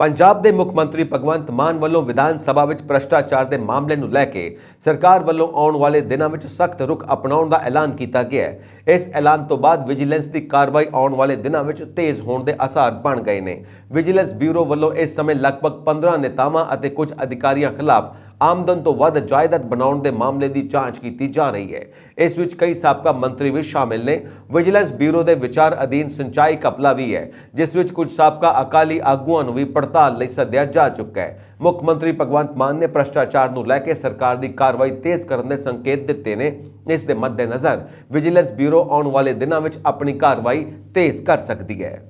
ਪੰਜਾਬ ਦੇ ਮੁੱਖ ਮੰਤਰੀ ਭਗਵੰਤ ਮਾਨ ਵੱਲੋਂ ਵਿਧਾਨ ਸਭਾ ਵਿੱਚ ਭ੍ਰਿਸ਼ਟਾਚਾਰ ਦੇ ਮਾਮਲੇ ਨੂੰ ਲੈ ਕੇ ਸਰਕਾਰ ਵੱਲੋਂ ਆਉਣ ਵਾਲੇ ਦਿਨਾਂ ਵਿੱਚ ਸਖਤ ਰੁਖ ਅਪਣਾਉਣ ਦਾ ਐਲਾਨ ਕੀਤਾ ਗਿਆ ਹੈ। ਇਸ ਐਲਾਨ ਤੋਂ ਬਾਅਦ ਵਿਜੀਲੈਂਸ ਦੀ ਕਾਰਵਾਈ ਆਉਣ ਵਾਲੇ ਦਿਨਾਂ ਵਿੱਚ ਤੇਜ਼ ਹੋਣ ਦੇ ਆਸਾਰ ਬਣ ਗਏ ਨੇ। ਵਿਜੀਲੈਂਸ ਬਿਊਰੋ ਵੱਲੋਂ ਇਸ ਸਮੇਂ ਲਗਭਗ 15 ਨੇਤਾਵਾਂ ਅਤੇ ਕੁਝ ਅਧਿਕਾਰੀਆਂ ਖਿਲਾਫ ਆਮਦਨ ਤੋਂ ਵੱਧ ਜਾਇਦਾਦ ਬਣਾਉਣ ਦੇ ਮਾਮਲੇ ਦੀ ਜਾਂਚ ਕੀਤੀ ਜਾ ਰਹੀ ਹੈ। ਇਸ ਵਿੱਚ ਕਈ ਸਾਬਕਾ ਮੰਤਰੀ ਵੀ ਸ਼ਾਮਿਲ ਨੇ। ਵਿਜੀਲੈਂਸ ਬਿਊਰੋ ਦੇ ਵਿਚਾਰ ਅਧੀਨ ਸਿੰਚਾਈ ਘਪਲਾ ਵੀ ਹੈ, ਜਿਸ ਵਿੱਚ ਕੁਝ ਸਾਬਕਾ ਅਕਾਲੀ ਆਗੂਆਂ ਨੂੰ ਵੀ ਪੜਤਾਲ ਲਈ ਸੱਦਿਆ ਜਾ ਚੁੱਕਾ ਹੈ। ਮੁੱਖ ਮੰਤਰੀ ਭਗਵੰਤ ਮਾਨ ਨੇ ਭ੍ਰਿਸ਼ਟਾਚਾਰ ਨੂੰ ਲੈ ਕੇ ਸਰਕਾਰ ਦੀ ਕਾਰਵਾਈ ਤੇਜ਼ ਕਰਨ ਦੇ ਸੰਕੇਤ ਦਿੱਤੇ ਨੇ। ਇਸ ਦੇ ਮੱਦੇਨਜ਼ਰ ਵਿਜੀਲੈਂਸ ਬਿਊਰੋ ਆਉਣ ਵਾਲੇ ਦਿਨਾਂ ਵਿੱਚ ਆਪਣੀ ਕਾਰਵਾਈ ਤੇਜ਼ ਕਰ ਸਕਦੀ ਹੈ।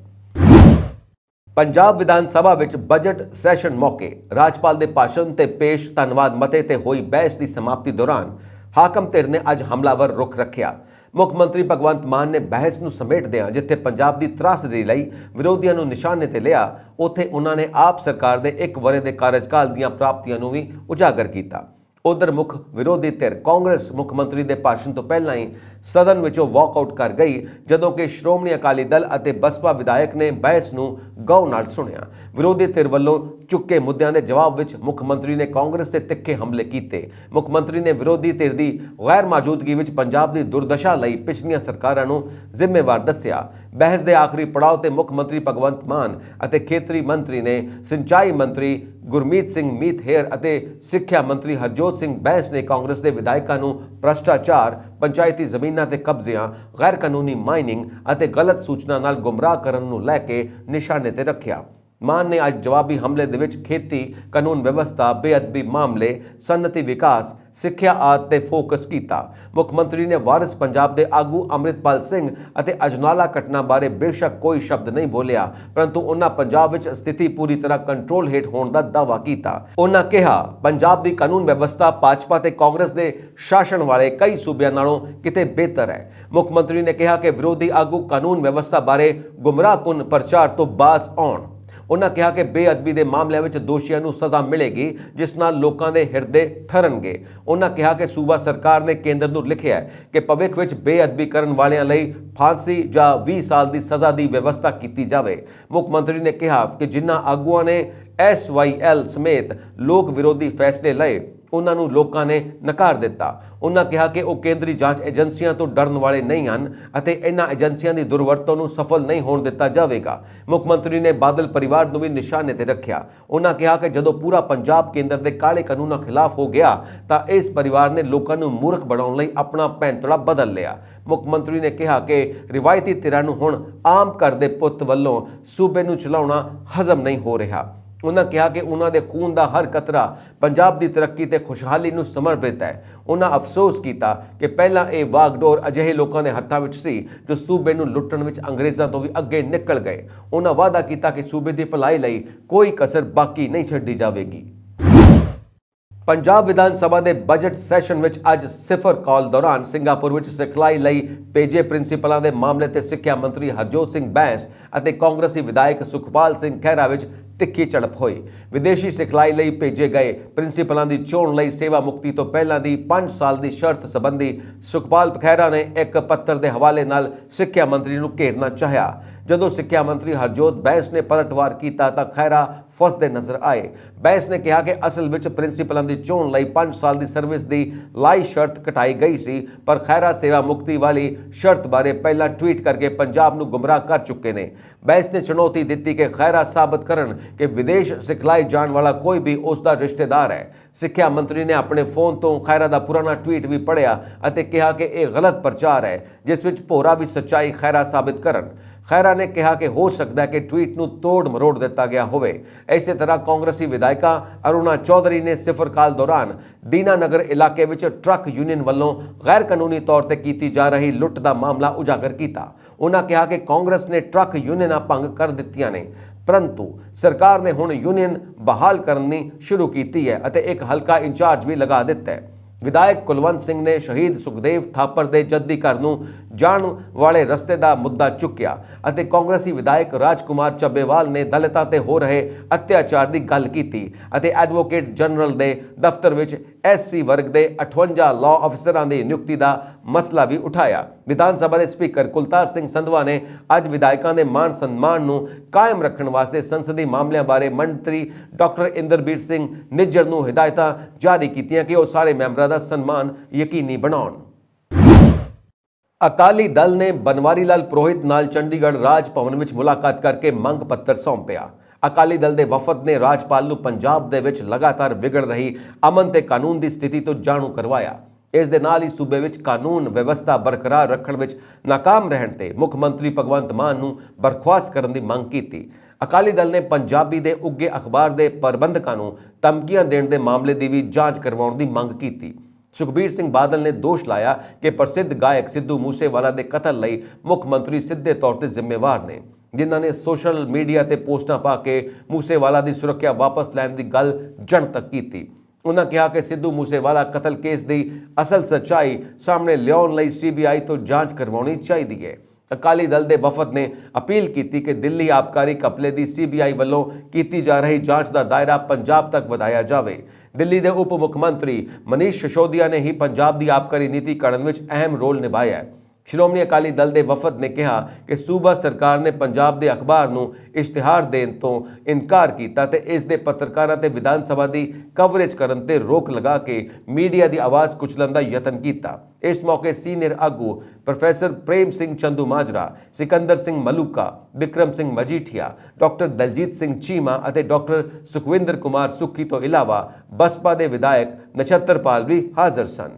ਪੰਜਾਬ ਵਿਧਾਨ ਸਭਾ ਵਿੱਚ ਬਜਟ ਸੈਸ਼ਨ ਮੌਕੇ ਰਾਜਪਾਲ ਦੇ ਭਾਸ਼ਣ ਤੇ ਪੇਸ਼ ਧੰਨਵਾਦ ਮਤੇ ਤੇ ਹੋਈ ਬਹਿਸ ਦੀ ਸਮਾਪਤੀ ਦੌਰਾਨ ਹਾਕਮ ਧਿਰ ਨੇ ਅੱਜ ਹਮਲਾਵਰ ਰੁਖ ਰੱਖਿਆ। ਮੁੱਖ ਮੰਤਰੀ ਭਗਵੰਤ ਮਾਨ ਨੇ ਬਹਿਸ ਨੂੰ ਸਮੇਟਦਿਆਂ ਜਿੱਥੇ ਪੰਜਾਬ ਦੀ ਤਰਾਸਦੀ ਲਈ ਵਿਰੋਧੀਆਂ ਨੂੰ ਨਿਸ਼ਾਨੇ ਤੇ ਲਿਆ, ਉੱਥੇ ਉਹਨਾਂ ਨੇ ਆਪ ਸਰਕਾਰ ਦੇ 1 ਵਰ੍ਹੇ ਦੇ ਕਾਰਜਕਾਲ ਦੀਆਂ ਪ੍ਰਾਪਤੀਆਂ ਨੂੰ ਵੀ ਉਜਾਗਰ ਕੀਤਾ। ਉਧਰ ਮੁੱਖ ਵਿਰੋਧੀ ਧਿਰ ਕਾਂਗਰਸ ਮੁੱਖ ਮੰਤਰੀ ਦੇ ਭਾਸ਼ਣ ਤੋਂ ਪਹਿਲਾਂ ਹੀ ਸਦਨ ਵਿੱਚੋਂ ਵਾਕਆਊਟ ਕਰ ਗਈ, ਜਦੋਂ ਕਿ ਸ਼੍ਰੋਮਣੀ ਅਕਾਲੀ ਦਲ ਅਤੇ ਬਸਪਾ ਵਿਧਾਇਕ ਨੇ ਬਹਿਸ ਨੂੰ ਗੌਰ ਨਾਲ ਸੁਣਿਆ। ਵਿਰੋਧੀ ਧਿਰ ਵੱਲੋਂ ਚੁੱਕੇ ਮੁੱਦਿਆਂ ਦੇ ਜਵਾਬ ਵਿੱਚ ਮੁੱਖ ਮੰਤਰੀ ਨੇ ਕਾਂਗਰਸ ਤੇ ਤਿੱਖੇ ਹਮਲੇ ਕੀਤੇ। ਮੁੱਖ ਮੰਤਰੀ ਨੇ ਵਿਰੋਧੀ ਧਿਰ ਦੀ ਗੈਰ ਮੌਜੂਦਗੀ ਵਿੱਚ ਪੰਜਾਬ ਦੀ ਦੁਰਦਸ਼ਾ ਲਈ ਪਿਛਲੀਆਂ ਸਰਕਾਰਾਂ ਨੂੰ ਜ਼ਿੰਮੇਵਾਰ ਦੱਸਿਆ। ਬਹਿਸ ਦੇ ਆਖਰੀ ਪੜਾਅ ਤੇ ਮੁੱਖ ਮੰਤਰੀ ਭਗਵੰਤ ਮਾਨ ਅਤੇ ਖੇਤਰੀ ਮੰਤਰੀ ਨੇ ਸਿੰਚਾਈ ਮੰਤਰੀ ਗੁਰਮੀਤ ਸਿੰਘ ਮੀਤਹੇਰ ਅਤੇ ਸਿੱਖਿਆ ਮੰਤਰੀ ਹਰਜੋਤ ਸਿੰਘ ਬੈਂਸ ਨੇ ਕਾਂਗਰਸ ਦੇ ਵਿਧਾਇਕਾਂ ਨੂੰ ਭ੍ਰਿਸ਼ਟਾਚਾਰ, ਪੰਚਾਇਤੀ ਜ਼ਮੀਨਾਂ ਤੇ ਕਬਜ਼ਿਆਂ, ਗੈਰ ਕਾਨੂੰਨੀ ਮਾਈਨਿੰਗ ਅਤੇ ਗਲਤ ਸੂਚਨਾ ਨਾਲ ਗੁੰਮਰਾਹ ਕਰਨ ਨੂੰ ਲੈ ਕੇ ਨਿਸ਼ਾਨੇ ਤੇ ਰੱਖਿਆ। ਮਾਨ ਨੇ ਅੱਜ ਜਵਾਬੀ ਹਮਲੇ ਦੇ ਵਿੱਚ ਖੇਤੀ, ਕਾਨੂੰਨ ਵਿਵਸਥਾ, ਬੇਅਦਬੀ ਮਾਮਲੇ, ਸਨਅਤੀ ਵਿਕਾਸ, ਸਿੱਖਿਆ ਆਦਿ ਤੇ ਫੋਕਸ ਕੀਤਾ। ਮੁੱਖ ਮੰਤਰੀ ਨੇ ਵਾਰਿਸ ਪੰਜਾਬ ਦੇ ਆਗੂ ਅੰਮ੍ਰਿਤਪਾਲ ਸਿੰਘ ਅਤੇ ਅਜਨਾਲਾ ਘਟਨਾ ਬਾਰੇ ਬੇਸ਼ੱਕ ਕੋਈ ਸ਼ਬਦ ਨਹੀਂ ਬੋਲਿਆ, ਪਰੰਤੂ ਉਹਨਾਂ ਪੰਜਾਬ ਵਿੱਚ ਸਥਿਤੀ ਪੂਰੀ ਤਰ੍ਹਾਂ ਕੰਟਰੋਲ ਹੇਠ ਹੋਣ ਦਾ ਦਾਅਵਾ ਕੀਤਾ। ਉਹਨਾਂ ਕਿਹਾ ਪੰਜਾਬ ਦੀ ਕਾਨੂੰਨ ਵਿਵਸਥਾ ਭਾਜਪਾ ਤੇ ਕਾਂਗਰਸ ਦੇ ਸ਼ਾਸਨ ਵਾਲੇ ਕਈ ਸੂਬਿਆਂ ਨਾਲੋਂ ਕਿਤੇ ਬਿਹਤਰ ਹੈ। ਮੁੱਖ ਮੰਤਰੀ ਨੇ ਕਿਹਾ ਕਿ ਵਿਰੋਧੀ ਆਗੂ ਕਾਨੂੰਨ ਵਿਵਸਥਾ ਬਾਰੇ ਗੁੰਮਰਾਹਕੁਨ ਪ੍ਰਚਾਰ ਤੋਂ ਬਾਜ਼ ਆਉਣ। ਉਹਨਾਂ ਕਿਹਾ ਕਿ ਬੇਅਦਬੀ ਦੇ ਮਾਮਲਿਆਂ ਵਿੱਚ ਦੋਸ਼ੀਆਂ ਨੂੰ ਸਜ਼ਾ ਮਿਲੇਗੀ, ਜਿਸ ਨਾਲ ਲੋਕਾਂ ਦੇ ਹਿਰਦੇ ਠਰਨਗੇ। ਉਹਨਾਂ ਕਿਹਾ ਕਿ ਸੂਬਾ ਸਰਕਾਰ ਨੇ ਕੇਂਦਰ ਨੂੰ ਲਿਖਿਆ ਹੈ ਕਿ ਭਵਿੱਖ ਵਿੱਚ ਬੇਅਦਬੀ ਕਰਨ ਵਾਲਿਆਂ ਲਈ ਫਾਂਸੀ ਜਾਂ 20 ਸਾਲ ਦੀ ਸਜ਼ਾ ਦੀ ਵਿਵਸਥਾ ਕੀਤੀ ਜਾਵੇ। ਮੁੱਖ ਮੰਤਰੀ ਨੇ ਕਿਹਾ ਕਿ ਜਿਨ੍ਹਾਂ ਆਗੂਆਂ ਨੇ SYL ਸਮੇਤ ਲੋਕ ਵਿਰੋਧੀ ਫੈਸਲੇ ਲਏ, ਉਹਨਾਂ ਨੂੰ ਲੋਕਾਂ ਨੇ ਨਕਾਰ ਦਿੱਤਾ। ਉਹਨਾਂ ਕਿਹਾ ਕਿ ਉਹ ਕੇਂਦਰੀ ਜਾਂਚ ਏਜੰਸੀਆਂ ਤੋਂ ਡਰਨ ਵਾਲੇ ਨਹੀਂ ਹਨ ਅਤੇ ਇਹਨਾਂ ਏਜੰਸੀਆਂ ਦੀ ਦੁਰਵਰਤੋਂ ਨੂੰ ਸਫਲ ਨਹੀਂ ਹੋਣ ਦਿੱਤਾ ਜਾਵੇਗਾ। ਮੁੱਖ ਮੰਤਰੀ ਨੇ ਬਾਦਲ ਪਰਿਵਾਰ ਨੂੰ ਵੀ ਨਿਸ਼ਾਨੇ ਤੇ ਰੱਖਿਆ। ਉਹਨਾਂ ਕਿਹਾ ਕਿ ਜਦੋਂ ਪੂਰਾ ਪੰਜਾਬ ਕੇਂਦਰ ਦੇ ਕਾਲੇ ਕਾਨੂੰਨਾਂ ਖਿਲਾਫ ਹੋ ਗਿਆ ਤਾਂ ਇਸ ਪਰਿਵਾਰ ਨੇ ਲੋਕਾਂ ਨੂੰ ਮੂਰਖ ਬਣਾਉਣ ਲਈ ਆਪਣਾ ਪੈਂਤੜਾ ਬਦਲ ਲਿਆ। ਮੁੱਖ ਮੰਤਰੀ ਨੇ ਕਿਹਾ ਕਿ ਰਿਵਾਇਤੀ ਧਿਰਾਂ ਨੂੰ ਹੁਣ ਆਮ ਘਰ ਦੇ ਪੁੱਤ ਵੱਲੋਂ ਸੂਬੇ ਨੂੰ ਚਲਾਉਣਾ ਹਜ਼ਮ ਨਹੀਂ ਹੋ ਰਿਹਾ। ਉਹਨਾਂ ਕਿਹਾ ਕਿ ਉਹਨਾਂ ਦੇ ਖੂਨ ਦਾ ਹਰ ਕਤਰਾ ਪੰਜਾਬ ਦੀ ਤਰੱਕੀ ਤੇ ਖੁਸ਼ਹਾਲੀ ਨੂੰ ਸਮਰਪਿਤ ਹੈ। ਉਹਨਾਂ ਅਫਸੋਸ ਕੀਤਾ ਕਿ ਪਹਿਲਾਂ ਇਹ ਵਾਗਡੋਰ ਅਜਿਹੇ ਲੋਕਾਂ ਦੇ ਹੱਥਾਂ ਵਿੱਚ ਸੀ ਜੋ ਸੂਬੇ ਨੂੰ ਲੁੱਟਣ ਵਿੱਚ ਅੰਗਰੇਜ਼ਾਂ ਤੋਂ ਵੀ ਅੱਗੇ ਨਿਕਲ ਗਏ। ਉਹਨਾਂ ਵਾਅਦਾ ਕੀਤਾ ਕਿ ਸੂਬੇ ਦੀ ਭਲਾਈ ਲਈ ਕੋਈ ਕਸਰ ਬਾਕੀ ਨਹੀਂ ਛੱਡੀ ਜਾਵੇਗੀ। पंजाब विधान सभा के बजट सैशन में अज सिफर कॉल दौरान सिंगापुर में सिखलाई लई भेजे प्रिंसीपलों के मामले ते सिक्ख्या मंत्री हरजोत सिंह बैंस और कांग्रेसी विधायक सुखपाल सिंह खैरा विच तिखी झड़प हुई। विदेशी सिखलाई लई भेजे गए प्रिंसीपलों की चोण लई सेवा मुक्ति तो पहला दी 5 साल की शर्त संबंधी सुखपाल खैरा ने एक पत्र के हवाले नाल सिक्ख्या मंत्री नूं घेरना चाहया। जदों सिक्ख्या मंत्री हरजोत बैंस ने पलटवार किया तो खैरा फसदे नजर आए। बैंस ने कहा कि असल में प्रिंसीपलों की चोण लई 5 साल की सर्विस की लाई शर्त घटाई गई सी, पर खैरा सेवा मुक्ति वाली शर्त बारे पहला ट्वीट करके पंजाब नूं गुमराह कर चुके ने। बैंस ने चुनौती दी कि खैरा साबित करन कि विदेश सिखलाई जाने वाला कोई भी उसका रिश्तेदार है। सिक्ख्या मंत्री ने अपने फोन तो खैरा का पुराना ट्वीट भी पढ़िया और कहा कि यह गलत प्रचार है जिस विच भोरा भी सच्चाई खैरा साबित करन। खैरा ने कहा कि हो सकता है कि ट्वीट नूं तोड़ मरोड़ दिता गया होवे। इस तरह कांग्रेसी विधायिका अरुणा चौधरी ने सिफर काल दौरान दीनानगर इलाके विच ट्रक यूनियन वालों गैर कानूनी तौर पर की जा रही लुट का मामला उजागर किया। उन्होंने कहा कि कांग्रेस ने ट्रक यूनियन भंग कर दित्तियां ने, परंतु सरकार ने हुण यूनियन बहाल करनी शुरू की है और एक हल्का इंचार्ज भी लगा दिता है। विधायक कुलवंत सिंह ने शहीद सुखदेव थापर के जद्दी घर नूं जाण वाले रस्ते का मुद्दा चुक्या और कांग्रेसी विधायक राजकुमार ਚੱਬੇਵਾਲ ने दलितों ते हो रहे अत्याचार की गल की और एडवोकेट जनरल के दफ्तर में SC वर्ग के 58 लॉ अफसरों की नियुक्ति का मसला भी उठाया। विधान सभा के स्पीकर कुलतार सिंह संधवा ने अज विधायकों के मान सम्मान नूं कायम रखने वास्ते संसदीय मामलों बारे मंत्री डॉक्टर इंदरबीर सिंह निज्जर नूं हिदायतां जारी कीतियां कि वह सारे मैंबरों का सम्मान यकीनी बनाउण। अकाली दल ने बनवारी लाल पुरोहित नाल चंडीगढ़ राज भवन में मुलाकात करके मंग पत्र सौंपया। अकाली दल के वफद ने राजपाल नूं पंजाब दे विच लगातार विगड़ रही अमन ते कानून की स्थिति तो जाणू करवाया। इस दे नाल ही सूबे विच कानून व्यवस्था बरकरार रखण विच नाकाम रहण ते मुख मंत्री भगवंत मान नूं बर्खास्त करन दी मंग कीती। अकाली दल ने पंजाबी दे उगे अखबार के प्रबंधकों नूं धमकियां देण दे मामले की भी जांच करवाउण दी मंग कीती। सुखबीर सिंह बादल ने दोष लाया कि प्रसिद्ध गायक सिद्धू मूसेवाला के कतल लई मुख मंत्री सीधे तौर पर जिम्मेवार ने, जिन्हों ने सोशल मीडिया ते पोस्टां पा के मूसेवाला की सुरक्षा वापस लैण की गल जनतक की। उन्होंने कहा कि सिद्धू मूसेवाला कतल केस की असल सच्चाई सामने लियाउण लई CBI तो जांच करवानी चाहिए है। अकाली दल के वफद ने अपील की कि दिल्ली आबकारी घपले की CBI वालों की जा रही जांच का दायरा पंजाब तक वधाया जाए। दिल्ली के उप मुख्यमंत्री मनीष सिसोदिया ने ही पंजाब की आबकारी नीति घड़न में अहम रोल निभाया है। श्रोमणी अकाली दल के वफद ने कहा कि सूबा सरकार ने पंजाब के अखबार नूं इश्तिहार देण तो इनकार किया ते इस दे पत्रकारां ते विधान सभा की कवरेज करन ते रोक लगा के मीडिया की आवाज़ कुचलण का यतन किया। इस मौके सीनियर आगू प्रोफैसर प्रेम सिंह चंदूमाजरा, सिकंदर सिंह मलूका, विक्रम सिंह मजीठिया, डॉक्टर दलजीत सिंह चीमा और डॉक्टर सुखविंदर कुमार सुक्खी तो इलावा बसपा के विधायक नछत्रपाल भी हाजिर सन।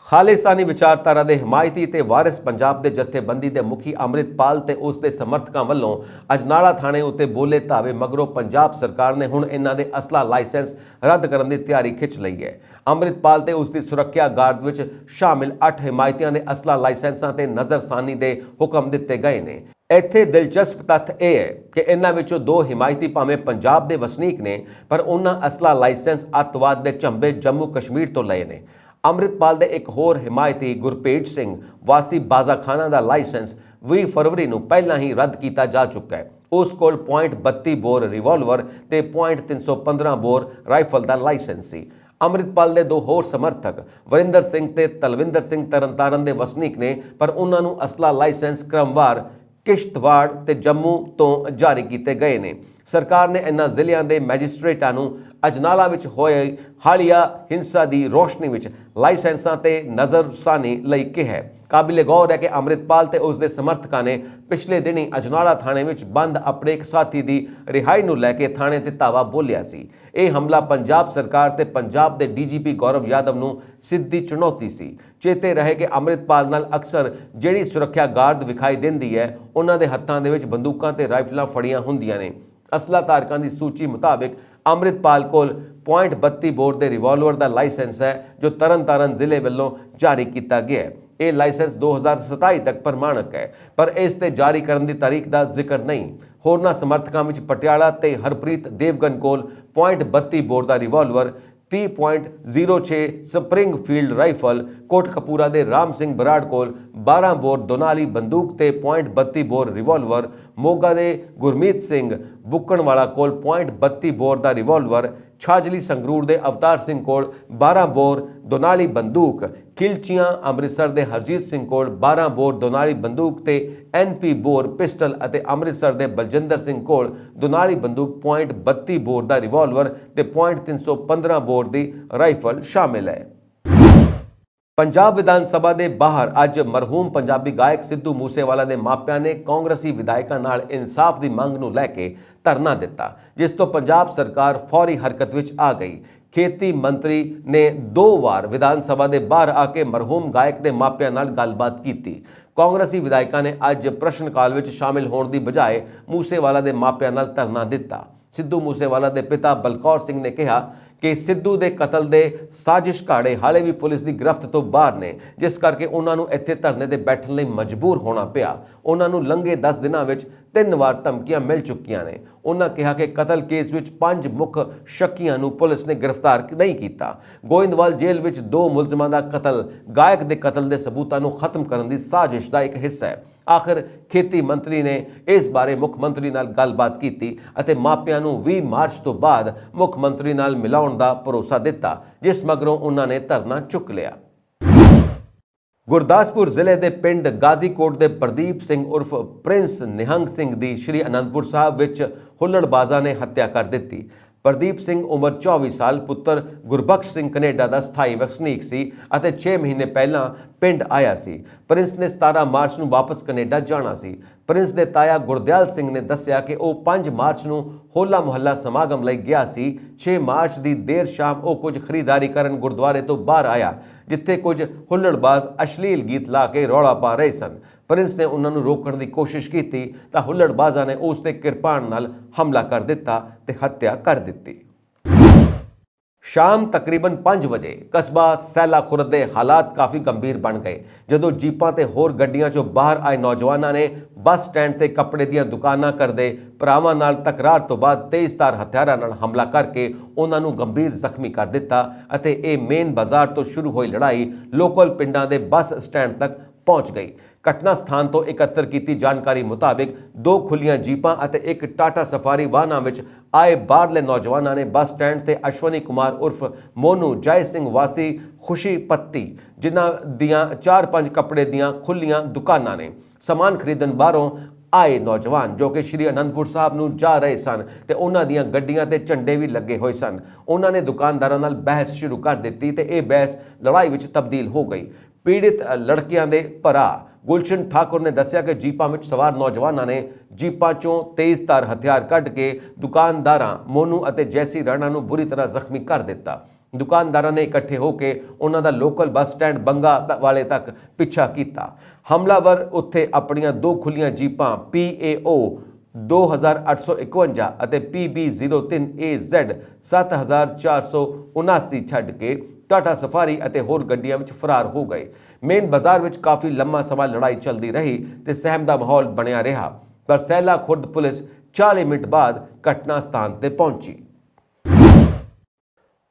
खालिस्तानी विचारधारा के हिमायती ते वारिस पंजाब के जथेबंदी के मुखी अमृतपाल ते उसके समर्थकों वालों अजनाला थाने उत्ते बोले धावे मगरों पंजाब सरकार ने हुण इन्हां दे असला लाइसेंस रद्द करने की तैयारी खिंच लई है। अमृतपाल ते उसकी सुरक्षा गार्ड विच शामिल 8 हिमायतियों ने असला लाइसेंसां ते नज़रसानी के हुक्म दिते गए ने। इत्थे दिलचस्प तथ्य यह है कि इन्हां विचों 2 हिमायती भावें पंजाब के वसनीक ने, पर उन्हां असला लाइसेंस अतवाद के झंबे जम्मू कश्मीर तो लए ने। अमृतपाल के एक होर हिमायती गुरपेट सिंह वासी बाजाखाना का लाइसेंस 20 फरवरी को पहला ही रद्द किया जा चुका है। उस कोल .32 बोर रिवॉल्वर ते .315 बोर राइफल का लाइसेंस सी। अमृतपाल के 2 होर समर्थक वरिंदर सिंह ते तलविंदर सिंह तरनतारन के वसनीक ने, पर उन्होंने असला लाइसेंस क्रमवार किश्तवाड़ ते जम्मू तो जारी किए गए ने। सरकार ने इन्हां जिलिਆਂ ਦੇ मैजिस्ट्रेटां नूं अजनाला विच होए हालिया हिंसा की रोशनी विच लाइसेंसां ते नज़रसानी लई कहा है। काबिले गौर है कि अमृतपाल ते उसके समर्थकों ने पिछले दिन ही अजनाला थाने विच बंद अपने एक साथी की रिहाई नूं लैके थाने ते धावा बोलिया सी। यह हमला पंजाब सरकार ते पंजाब के DGP गौरव यादव नूं सीधी चुनौती सी। चेते रहे कि अमृतपाल नाल अक्सर जिहड़ी सुरक्षा गार्ड विखाई दिंदी है उन्हां दे हत्थां दे विच बंदूकां ते राइफलां फड़ियां हुंदियां ने। असला धारकों की सूची मुताबिक अमृतपाल कोल .32 बोर के रिवॉल्वर का लाइसेंस है जो तरनतारन जिले वालों जारी किया गया है। यह लाइसेंस 2027 तक प्रमाणक है, पर इसके जारी करने की तारीख का जिक्र नहीं। होरना समर्थकों में पटियाला ते हरप्रीत देवगन कोल .32 ਬੋਰ ਦਾ ਰਿਵਾਲਵਰ, 30.06 ਸਪਰਿੰਗਫੀਲਡ ਰਾਈਫਲ, ਕੋਟਕਪੂਰਾ ਦੇ ਰਾਮ ਸਿੰਘ ਬਰਾੜ ਕੋਲ 12 ਬੋਰ ਦੋਨਾਲੀ ਬੰਦੂਕ ਤੇ .32 ਬੋਰ ਰਿਵਾਲਵਰ, ਮੋਗਾ ਦੇ ਗੁਰਮੀਤ ਸਿੰਘ ਬੁੱਕਣਵਾਲਾ ਕੋਲ .32 ਬੋਰ ਦਾ ਰਿਵਾਲਵਰ, ਛਾਜਲੀ ਸੰਗਰੂਰ ਦੇ ਅਵਤਾਰ ਸਿੰਘ ਕੋਲ 12 ਬੋਰ ਦੋਨਾਲੀ ਬੰਦੂਕ, ਖਿਲਚੀਆਂ ਅੰਮ੍ਰਿਤਸਰ ਦੇ ਹਰਜੀਤ ਸਿੰਘ ਕੋਲ 12 ਬੋਰ ਦੋਨਾਲੀ ਬੰਦੂਕ ਤੇ NP ਬੋਰ ਪਿਸਟਲ ਅਤੇ ਅੰਮ੍ਰਿਤਸਰ ਦੇ ਬਲਜਿੰਦਰ ਸਿੰਘ ਕੋਲ ਦੋਨਾਲੀ ਬੰਦੂਕ .32 ਬੋਰ ਦਾ ਰਿਵਾਲਵਰ ਤੇ .315 ਬੋਰ ਦੀ ਰਾਈਫਲ ਸ਼ਾਮਿਲ ਹੈ। ਪੰਜਾਬ ਵਿਧਾਨ ਸਭਾ ਦੇ ਬਾਹਰ ਅੱਜ ਮਰਹੂਮ ਪੰਜਾਬੀ ਗਾਇਕ ਸਿੱਧੂ ਮੂਸੇਵਾਲਾ ਦੇ ਮਾਪਿਆਂ ਨੇ ਕਾਂਗਰਸੀ ਵਿਧਾਇਕਾਂ ਨਾਲ ਇਨਸਾਫ ਦੀ ਮੰਗ ਨੂੰ ਲੈ ਕੇ ਧਰਨਾ ਦਿੱਤਾ, ਜਿਸ ਤੋਂ ਪੰਜਾਬ ਸਰਕਾਰ ਫੌਰੀ ਹਰਕਤ ਵਿੱਚ ਆ ਗਈ। ਖੇਤੀ ਮੰਤਰੀ ਨੇ 2 ਵਾਰ ਵਿਧਾਨ ਸਭਾ ਦੇ ਬਾਹਰ ਆ ਕੇ ਮਰਹੂਮ ਗਾਇਕ ਦੇ ਮਾਪਿਆਂ ਨਾਲ ਗੱਲਬਾਤ ਕੀਤੀ। ਕਾਂਗਰਸੀ ਵਿਧਾਇਕਾਂ ਨੇ ਅੱਜ ਪ੍ਰਸ਼ਨ ਕਾਲ ਵਿੱਚ ਸ਼ਾਮਿਲ ਹੋਣ ਦੀ ਬਜਾਏ ਮੂਸੇਵਾਲਾ ਦੇ ਮਾਪਿਆਂ ਨਾਲ ਧਰਨਾ ਦਿੱਤਾ। ਸਿੱਧੂ ਮੂਸੇਵਾਲਾ ਦੇ ਪਿਤਾ ਬਲਕੌਰ ਸਿੰਘ ਨੇ ਕਿਹਾ ਕਿ ਸਿੱਧੂ ਦੇ ਕਤਲ ਦੇ ਸਾਜ਼ਿਸ਼ ਘਾੜੇ ਹਾਲੇ ਵੀ ਪੁਲਿਸ ਦੀ ਗ੍ਰਿਫਤ ਤੋਂ ਬਾਹਰ ਨੇ, ਜਿਸ ਕਰਕੇ ਉਹਨਾਂ ਨੂੰ ਇੱਥੇ ਧਰਨੇ ਤੇ ਬੈਠਣ ਲਈ ਮਜਬੂਰ ਹੋਣਾ ਪਿਆ। ਉਹਨਾਂ ਨੂੰ ਲੰਘੇ 10 ਦਿਨਾਂ ਵਿੱਚ 3 ਵਾਰ ਧਮਕੀਆਂ ਮਿਲ ਚੁੱਕੀਆਂ ਨੇ। ਉਹਨਾਂ ਕਿਹਾ ਕਿ ਕਤਲ ਕੇਸ ਵਿੱਚ 5 ਮੁੱਖ ਸ਼ੱਕੀਆਂ ਨੂੰ ਪੁਲਿਸ ਨੇ ਗ੍ਰਿਫਤਾਰ ਨਹੀਂ ਕੀਤਾ। ਗੋਇੰਦਵਾਲ ਜੇਲ੍ਹ ਵਿੱਚ 2 ਮੁਲਜ਼ਮਾਂ ਦਾ ਕਤਲ ਗਾਇਕ ਦੇ ਕਤਲ ਦੇ ਸਬੂਤਾਂ ਨੂੰ ਖਤਮ ਕਰਨ ਦੀ ਸਾਜ਼ਿਸ਼ ਦਾ ਇੱਕ ਹਿੱਸਾ ਹੈ। ਆਖਿਰ ਖੇਤੀ ਮੰਤਰੀ ਨੇ ਇਸ ਬਾਰੇ ਮੁੱਖ ਮੰਤਰੀ ਨਾਲ ਗੱਲਬਾਤ ਕੀਤੀ ਅਤੇ ਮਾਪਿਆਂ ਨੂੰ 20 ਮਾਰਚ ਤੋਂ ਬਾਅਦ ਮੁੱਖ ਮੰਤਰੀ ਨਾਲ ਮਿਲਾਉਣ ਦਾ ਭਰੋਸਾ ਦਿੱਤਾ, ਜਿਸ ਮਗਰੋਂ ਉਹਨਾਂ ਨੇ ਧਰਨਾ ਚੁੱਕ ਲਿਆ। ਗੁਰਦਾਸਪੁਰ ਜ਼ਿਲ੍ਹੇ ਦੇ ਪਿੰਡ ਗਾਜ਼ੀਕੋਟ ਦੇ ਪ੍ਰਦੀਪ ਸਿੰਘ ਉਰਫ ਪ੍ਰਿੰਸ ਨਿਹੰਗ ਸਿੰਘ ਦੀ ਸ਼੍ਰੀ ਅਨੰਦਪੁਰ ਸਾਹਿਬ ਵਿੱਚ ਹੁੱਲੜਬਾਜ਼ਾਂ ਨੇ ਹੱਤਿਆ ਕਰ ਦਿੱਤੀ। ਪ੍ਰਦੀਪ ਸਿੰਘ ਉਮਰ 24 ਸਾਲ ਪੁੱਤਰ ਗੁਰਬਖਸ਼ ਸਿੰਘ ਕੈਨੇਡਾ ਦਾ ਸਥਾਈ ਵਸਨੀਕ ਸੀ ਅਤੇ 6 ਮਹੀਨੇ ਪਹਿਲਾਂ ਪਿੰਡ ਆਇਆ ਸੀ। ਪ੍ਰਿੰਸ ਨੇ 17 ਮਾਰਚ ਨੂੰ ਵਾਪਸ ਕੈਨੇਡਾ ਜਾਣਾ ਸੀ। ਪ੍ਰਿੰਸ ਦੇ ਤਾਇਆ ਗੁਰਦਿਆਲ ਸਿੰਘ ਨੇ ਦੱਸਿਆ ਕਿ ਉਹ 5 ਮਾਰਚ ਨੂੰ ਹੋਲਾ ਮੁਹੱਲਾ ਸਮਾਗਮ ਲਈ ਗਿਆ ਸੀ। 6 ਮਾਰਚ ਦੀ ਦੇਰ ਸ਼ਾਮ ਉਹ ਕੁਝ ਖਰੀਦਦਾਰੀ ਕਰਨ ਗੁਰਦੁਆਰੇ ਤੋਂ ਬਾਹਰ ਆਇਆ, ਜਿੱਥੇ ਕੁਝ ਹੁੱਲੜਬਾਜ਼ ਅਸ਼ਲੀਲ ਗੀਤ ਲਾ ਕੇ ਰੌਲਾ ਪਾ ਰਹੇ ਸਨ। ਪ੍ਰਿੰਸ ਨੇ ਉਹਨਾਂ ਨੂੰ ਰੋਕਣ ਦੀ ਕੋਸ਼ਿਸ਼ ਕੀਤੀ ਤਾਂ ਹੁੱਲੜਬਾਜ਼ਾਂ ਨੇ ਉਸ ਤੇ ਕਿਰਪਾਨ ਨਾਲ ਹਮਲਾ ਕਰ ਦਿੱਤਾ ਤੇ ਹੱਤਿਆ ਕਰ ਦਿੱਤੀ। ਸ਼ਾਮ ਤਕਰੀਬਨ 5 ਵਜੇ ਕਸਬਾ ਸੈਲਾ ਖੁਰਦ ਦੇ ਹਾਲਾਤ ਕਾਫੀ ਗੰਭੀਰ ਬਣ ਗਏ ਜਦੋਂ ਜੀਪਾਂ ਤੇ ਹੋਰ ਗੱਡੀਆਂ 'ਚੋਂ ਬਾਹਰ ਆਏ ਨੌਜਵਾਨਾਂ ਨੇ ਬੱਸ ਸਟੈਂਡ ਤੇ ਕੱਪੜੇ ਦੀਆਂ ਦੁਕਾਨਾਂ ਕਰਦੇ ਭਰਾਵਾਂ ਨਾਲ ਤਕਰਾਰ ਤੋਂ ਬਾਅਦ ਤੇਜ਼ਧਾਰ ਹਥਿਆਰਾਂ ਨਾਲ ਹਮਲਾ ਕਰਕੇ ਉਹਨਾਂ ਨੂੰ ਗੰਭੀਰ ਜ਼ਖਮੀ ਕਰ ਦਿੱਤਾ ਅਤੇ ਇਹ ਮੇਨ ਬਾਜ਼ਾਰ ਤੋਂ ਸ਼ੁਰੂ ਹੋਈ ਲੜਾਈ ਲੋਕਲ ਪਿੰਡਾਂ ਦੇ ਬੱਸ ਸਟੈਂਡ ਤੱਕ ਪਹੁੰਚ ਗਈ। ਘਟਨਾ ਸਥਾਨ ਤੋਂ ਇਕੱਤਰ ਕੀਤੀ ਜਾਣਕਾਰੀ ਮੁਤਾਬਿਕ 2 ਖੁੱਲੀਆਂ ਜੀਪਾਂ ਅਤੇ ਇੱਕ ਟਾਟਾ ਸਫਾਰੀ ਵਾਹਨਾਂ ਵਿੱਚ ਆਏ ਬਾਹਰਲੇ ਨੌਜਵਾਨਾਂ ਨੇ ਬੱਸ ਸਟੈਂਡ ਤੇ ਅਸ਼ਵਨੀ ਕੁਮਾਰ ਉਰਫ ਮੋਨੂ ਜੈ ਸਿੰਘ ਵਾਸੀ ਖੁਸ਼ੀ ਪੱਤੀ, ਜਿਨ੍ਹਾਂ ਦੀਆਂ 4-5 ਕੱਪੜੇ ਦੀਆਂ ਖੁੱਲੀਆਂ ਦੁਕਾਨਾਂ ਨੇ, ਸਮਾਨ ਖਰੀਦਣ ਬਾਹਰੋਂ ਆਏ ਨੌਜਵਾਨ ਜੋ ਕਿ ਸ਼੍ਰੀ ਅਨੰਦਪੁਰ ਸਾਹਿਬ ਨੂੰ ਜਾ ਰਹੇ ਸਨ ਤੇ ਉਹਨਾਂ ਦੀਆਂ ਗੱਡੀਆਂ ਤੇ ਝੰਡੇ ਵੀ ਲੱਗੇ ਹੋਏ ਸਨ। ਉਹਨਾਂ ਨੇ ਦੁਕਾਨਦਾਰਾਂ ਨਾਲ ਬਹਿਸ ਸ਼ੁਰੂ ਕਰ ਦਿੱਤੀ ਤੇ ਇਹ ਬਹਿਸ ਲੜਾਈ ਵਿੱਚ ਤਬਦੀਲ ਹੋ ਗਈ। ਪੀੜਿਤ ਲੜਕੀਆਂ ਦੇ ਭਰਾ ਗੁਲਸ਼ਨ ਠਾਕੁਰ ਨੇ ਦੱਸਿਆ ਕਿ ਜੀਪਾਂ ਵਿੱਚ ਸਵਾਰ ਨੌਜਵਾਨਾਂ ਨੇ ਜੀਪਾਂ 'ਚੋਂ ਤੇਜ਼ਧਾਰ ਹਥਿਆਰ ਕੱਢ ਕੇ ਦੁਕਾਨਦਾਰਾਂ ਮੋਨੂ ਅਤੇ ਜੈਸੀ ਰਾਣਾ ਨੂੰ ਬੁਰੀ ਤਰ੍ਹਾਂ ਜ਼ਖਮੀ ਕਰ ਦਿੱਤਾ। ਦੁਕਾਨਦਾਰਾਂ ਨੇ ਇਕੱਠੇ ਹੋ ਕੇ ਉਹਨਾਂ ਦਾ ਲੋਕਲ ਬੱਸ ਸਟੈਂਡ ਬੰਗਾ ਵਾਲੇ ਤੱਕ ਪਿੱਛਾ ਕੀਤਾ। ਹਮਲਾਵਰ ਉੱਥੇ ਆਪਣੀਆਂ 2 ਖੁੱਲੀਆਂ ਜੀਪਾਂ PAO 2851 ਅਤੇ PB03AZ 7479 ਛੱਡ ਕੇ ਟਾਟਾ ਸਫਾਰੀ ਅਤੇ ਹੋਰ ਗੱਡੀਆਂ ਵਿੱਚ ਫਰਾਰ ਹੋ ਗਏ। ਮੇਨ ਬਾਜ਼ਾਰ ਵਿੱਚ ਕਾਫੀ ਲੰਮਾ ਸਮਾਂ ਲੜਾਈ ਚੱਲਦੀ ਰਹੀ ਤੇ ਸਹਿਮ ਦਾ ਮਾਹੌਲ ਬਣਿਆ ਰਿਹਾ, ਪਰ ਸੈਲਾ ਖੁਰਦ ਪੁਲਿਸ 40 ਮਿੰਟ ਬਾਅਦ ਘਟਨਾ ਸਥਾਨ ਤੇ ਪਹੁੰਚੀ।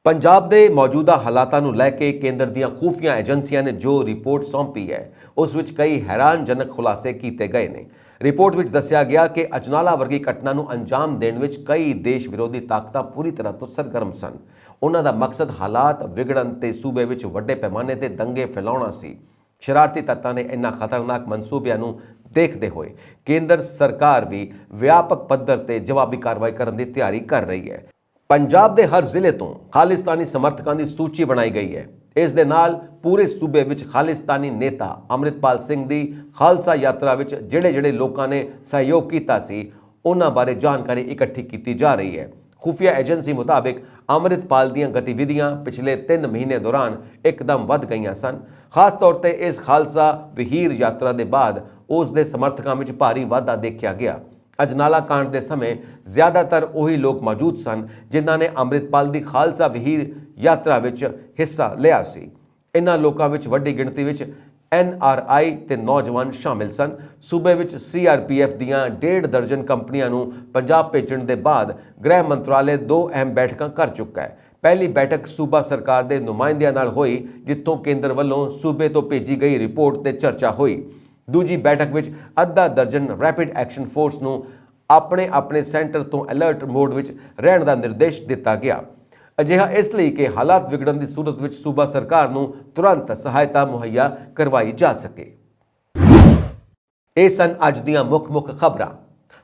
ਪੰਜਾਬ ਦੇ ਮੌਜੂਦਾ ਹਾਲਾਤਾਂ ਨੂੰ ਲੈ ਕੇ ਕੇਂਦਰ ਦੀਆਂ ਖੂਫੀਆ ਏਜੰਸੀਆਂ ਨੇ ਜੋ ਰਿਪੋਰਟ ਸੌਂਪੀ ਹੈ ਉਸ ਵਿੱਚ ਕਈ ਹੈਰਾਨਜਨਕ ਖੁਲਾਸੇ ਕੀਤੇ ਗਏ ਨੇ। ਰਿਪੋਰਟ ਵਿੱਚ ਦੱਸਿਆ ਗਿਆ ਕਿ ਅਜਨਾਲਾ ਵਰਗੀ ਘਟਨਾ ਨੂੰ ਅੰਜਾਮ ਦੇਣ ਵਿੱਚ ਕਈ ਦੇਸ਼ ਵਿਰੋਧੀ ਤਾਕਤਾਂ ਪੂਰੀ ਤਰ੍ਹਾਂ ਤੋਂ ਸਰਗਰਮ ਸਨ। ਉਹਨਾਂ ਦਾ ਮਕਸਦ ਹਾਲਾਤ ਵਿਗੜਨ ਤੇ ਸੂਬੇ ਵਿੱਚ ਵੱਡੇ ਪੈਮਾਨੇ ਤੇ ਦੰਗੇ ਫੈਲਾਉਣਾ ਸੀ। ਸ਼ਰਾਰਤੀ ਤੱਤਾਂ ਦੇ ਇਨ੍ਹਾਂ ਖਤਰਨਾਕ ਮਨਸੂਬਿਆਂ ਨੂੰ ਦੇਖਦੇ ਹੋਏ ਕੇਂਦਰ ਸਰਕਾਰ ਵੀ ਵਿਆਪਕ ਪੱਧਰ ਤੇ ਜਵਾਬੀ ਕਾਰਵਾਈ ਕਰਨ ਦੀ ਤਿਆਰੀ ਕਰ ਰਹੀ ਹੈ। ਪੰਜਾਬ ਦੇ ਹਰ ਜ਼ਿਲ੍ਹੇ ਤੋਂ ਖਾਲਿਸਤਾਨੀ ਸਮਰਥਕਾਂ ਦੀ ਸੂਚੀ ਬਣਾਈ ਗਈ ਹੈ। ਇਸ ਦੇ ਨਾਲ ਪੂਰੇ ਸੂਬੇ ਵਿੱਚ ਖਾਲਿਸਤਾਨੀ ਨੇਤਾ ਅੰਮ੍ਰਿਤਪਾਲ ਸਿੰਘ ਦੀ ਖਾਲਸਾ ਯਾਤਰਾ ਵਿੱਚ ਜਿਹੜੇ ਲੋਕਾਂ ਨੇ ਸਹਿਯੋਗ ਕੀਤਾ ਸੀ ਉਹਨਾਂ ਬਾਰੇ ਜਾਣਕਾਰੀ ਇਕੱਠੀ ਕੀਤੀ ਜਾ ਰਹੀ ਹੈ। ਖੁਫੀਆ ਏਜੰਸੀ ਮੁਤਾਬਿਕ ਅੰਮ੍ਰਿਤਪਾਲ ਦੀਆਂ ਗਤੀਵਿਧੀਆਂ ਪਿਛਲੇ 3 ਮਹੀਨੇ ਦੌਰਾਨ ਇੱਕਦਮ ਵੱਧ ਗਈਆਂ ਸਨ। ਖਾਸ ਤੌਰ ਤੇ ਇਸ ਖਾਲਸਾ ਵਿਹੀਰ ਯਾਤਰਾ ਦੇ ਬਾਅਦ ਉਸ ਦੇ ਸਮਰਥਕਾਂ ਵਿੱਚ ਭਾਰੀ ਵਾਧਾ ਦੇਖਿਆ ਗਿਆ। ਅਜਨਾਲਾ ਕਾਂਡ ਦੇ ਸਮੇਂ ਜ਼ਿਆਦਾਤਰ ਉਹੀ ਲੋਕ ਮੌਜੂਦ ਸਨ ਜਿਨ੍ਹਾਂ ਨੇ ਅੰਮ੍ਰਿਤਪਾਲ ਦੀ ਖਾਲਸਾ ਵਿਹੀਰ ਯਾਤਰਾ ਵਿੱਚ ਹਿੱਸਾ ਲਿਆ ਸੀ। ਇਨ੍ਹਾਂ ਲੋਕਾਂ ਵਿੱਚ ਵੱਡੀ ਗਿਣਤੀ ਵਿੱਚ NRI ਤੇ ਨੌਜਵਾਨ ਸ਼ਾਮਿਲ ਸਨ। ਸੂਬੇ ਵਿੱਚ CRPF ਦੀਆਂ 1.5 ਦਰਜਨ ਕੰਪਨੀਆਂ ਨੂੰ ਪੰਜਾਬ ਭੇਜਣ ਦੇ ਬਾਅਦ ਗ੍ਰਹਿ ਮੰਤਰਾਲੇ 2 ਅਹਿਮ ਬੈਠਕਾਂ ਕਰ ਚੁੱਕਾ ਹੈ। ਪਹਿਲੀ ਬੈਠਕ ਸੂਬਾ ਸਰਕਾਰ ਦੇ ਨੁਮਾਇੰਦਿਆਂ ਨਾਲ ਹੋਈ, ਜਿੱਥੋਂ ਕੇਂਦਰ ਵੱਲੋਂ ਸੂਬੇ ਤੋਂ ਭੇਜੀ ਗਈ ਰਿਪੋਰਟ ਤੇ ਚਰਚਾ ਹੋਈ। ਦੂਜੀ ਬੈਠਕ ਵਿੱਚ ਅੱਧਾ ਦਰਜਨ ਰੈਪਿਡ ਐਕਸ਼ਨ ਫੋਰਸ ਨੂੰ ਆਪਣੇ ਸੈਂਟਰ ਤੋਂ ਅਲਰਟ ਮੋਡ ਵਿੱਚ ਰਹਿਣ ਦਾ ਨਿਰਦੇਸ਼ ਦਿੱਤਾ ਗਿਆ। ਅਜਿਹਾ ਇਸ ਲਈ ਕਿ ਹਾਲਾਤ ਵਿਗੜਨ ਦੀ ਸੂਰਤ ਵਿੱਚ ਸੂਬਾ ਸਰਕਾਰ ਨੂੰ ਤੁਰੰਤ ਸਹਾਇਤਾ ਮੁਹੱਈਆ ਕਰਵਾਈ ਜਾ ਸਕੇ। ਇਹ ਸਨ ਅੱਜ ਦੀਆਂ ਮੁੱਖ ਖਬਰਾਂ।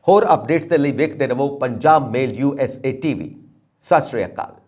ਹੋਰ ਅਪਡੇਟਸ ਦੇ ਲਈ ਵੇਖਦੇ ਰਹੋ ਪੰਜਾਬ ਮੇਲ USA TV। ਸਤਿ ਸ਼੍ਰੀ ਅਕਾਲ।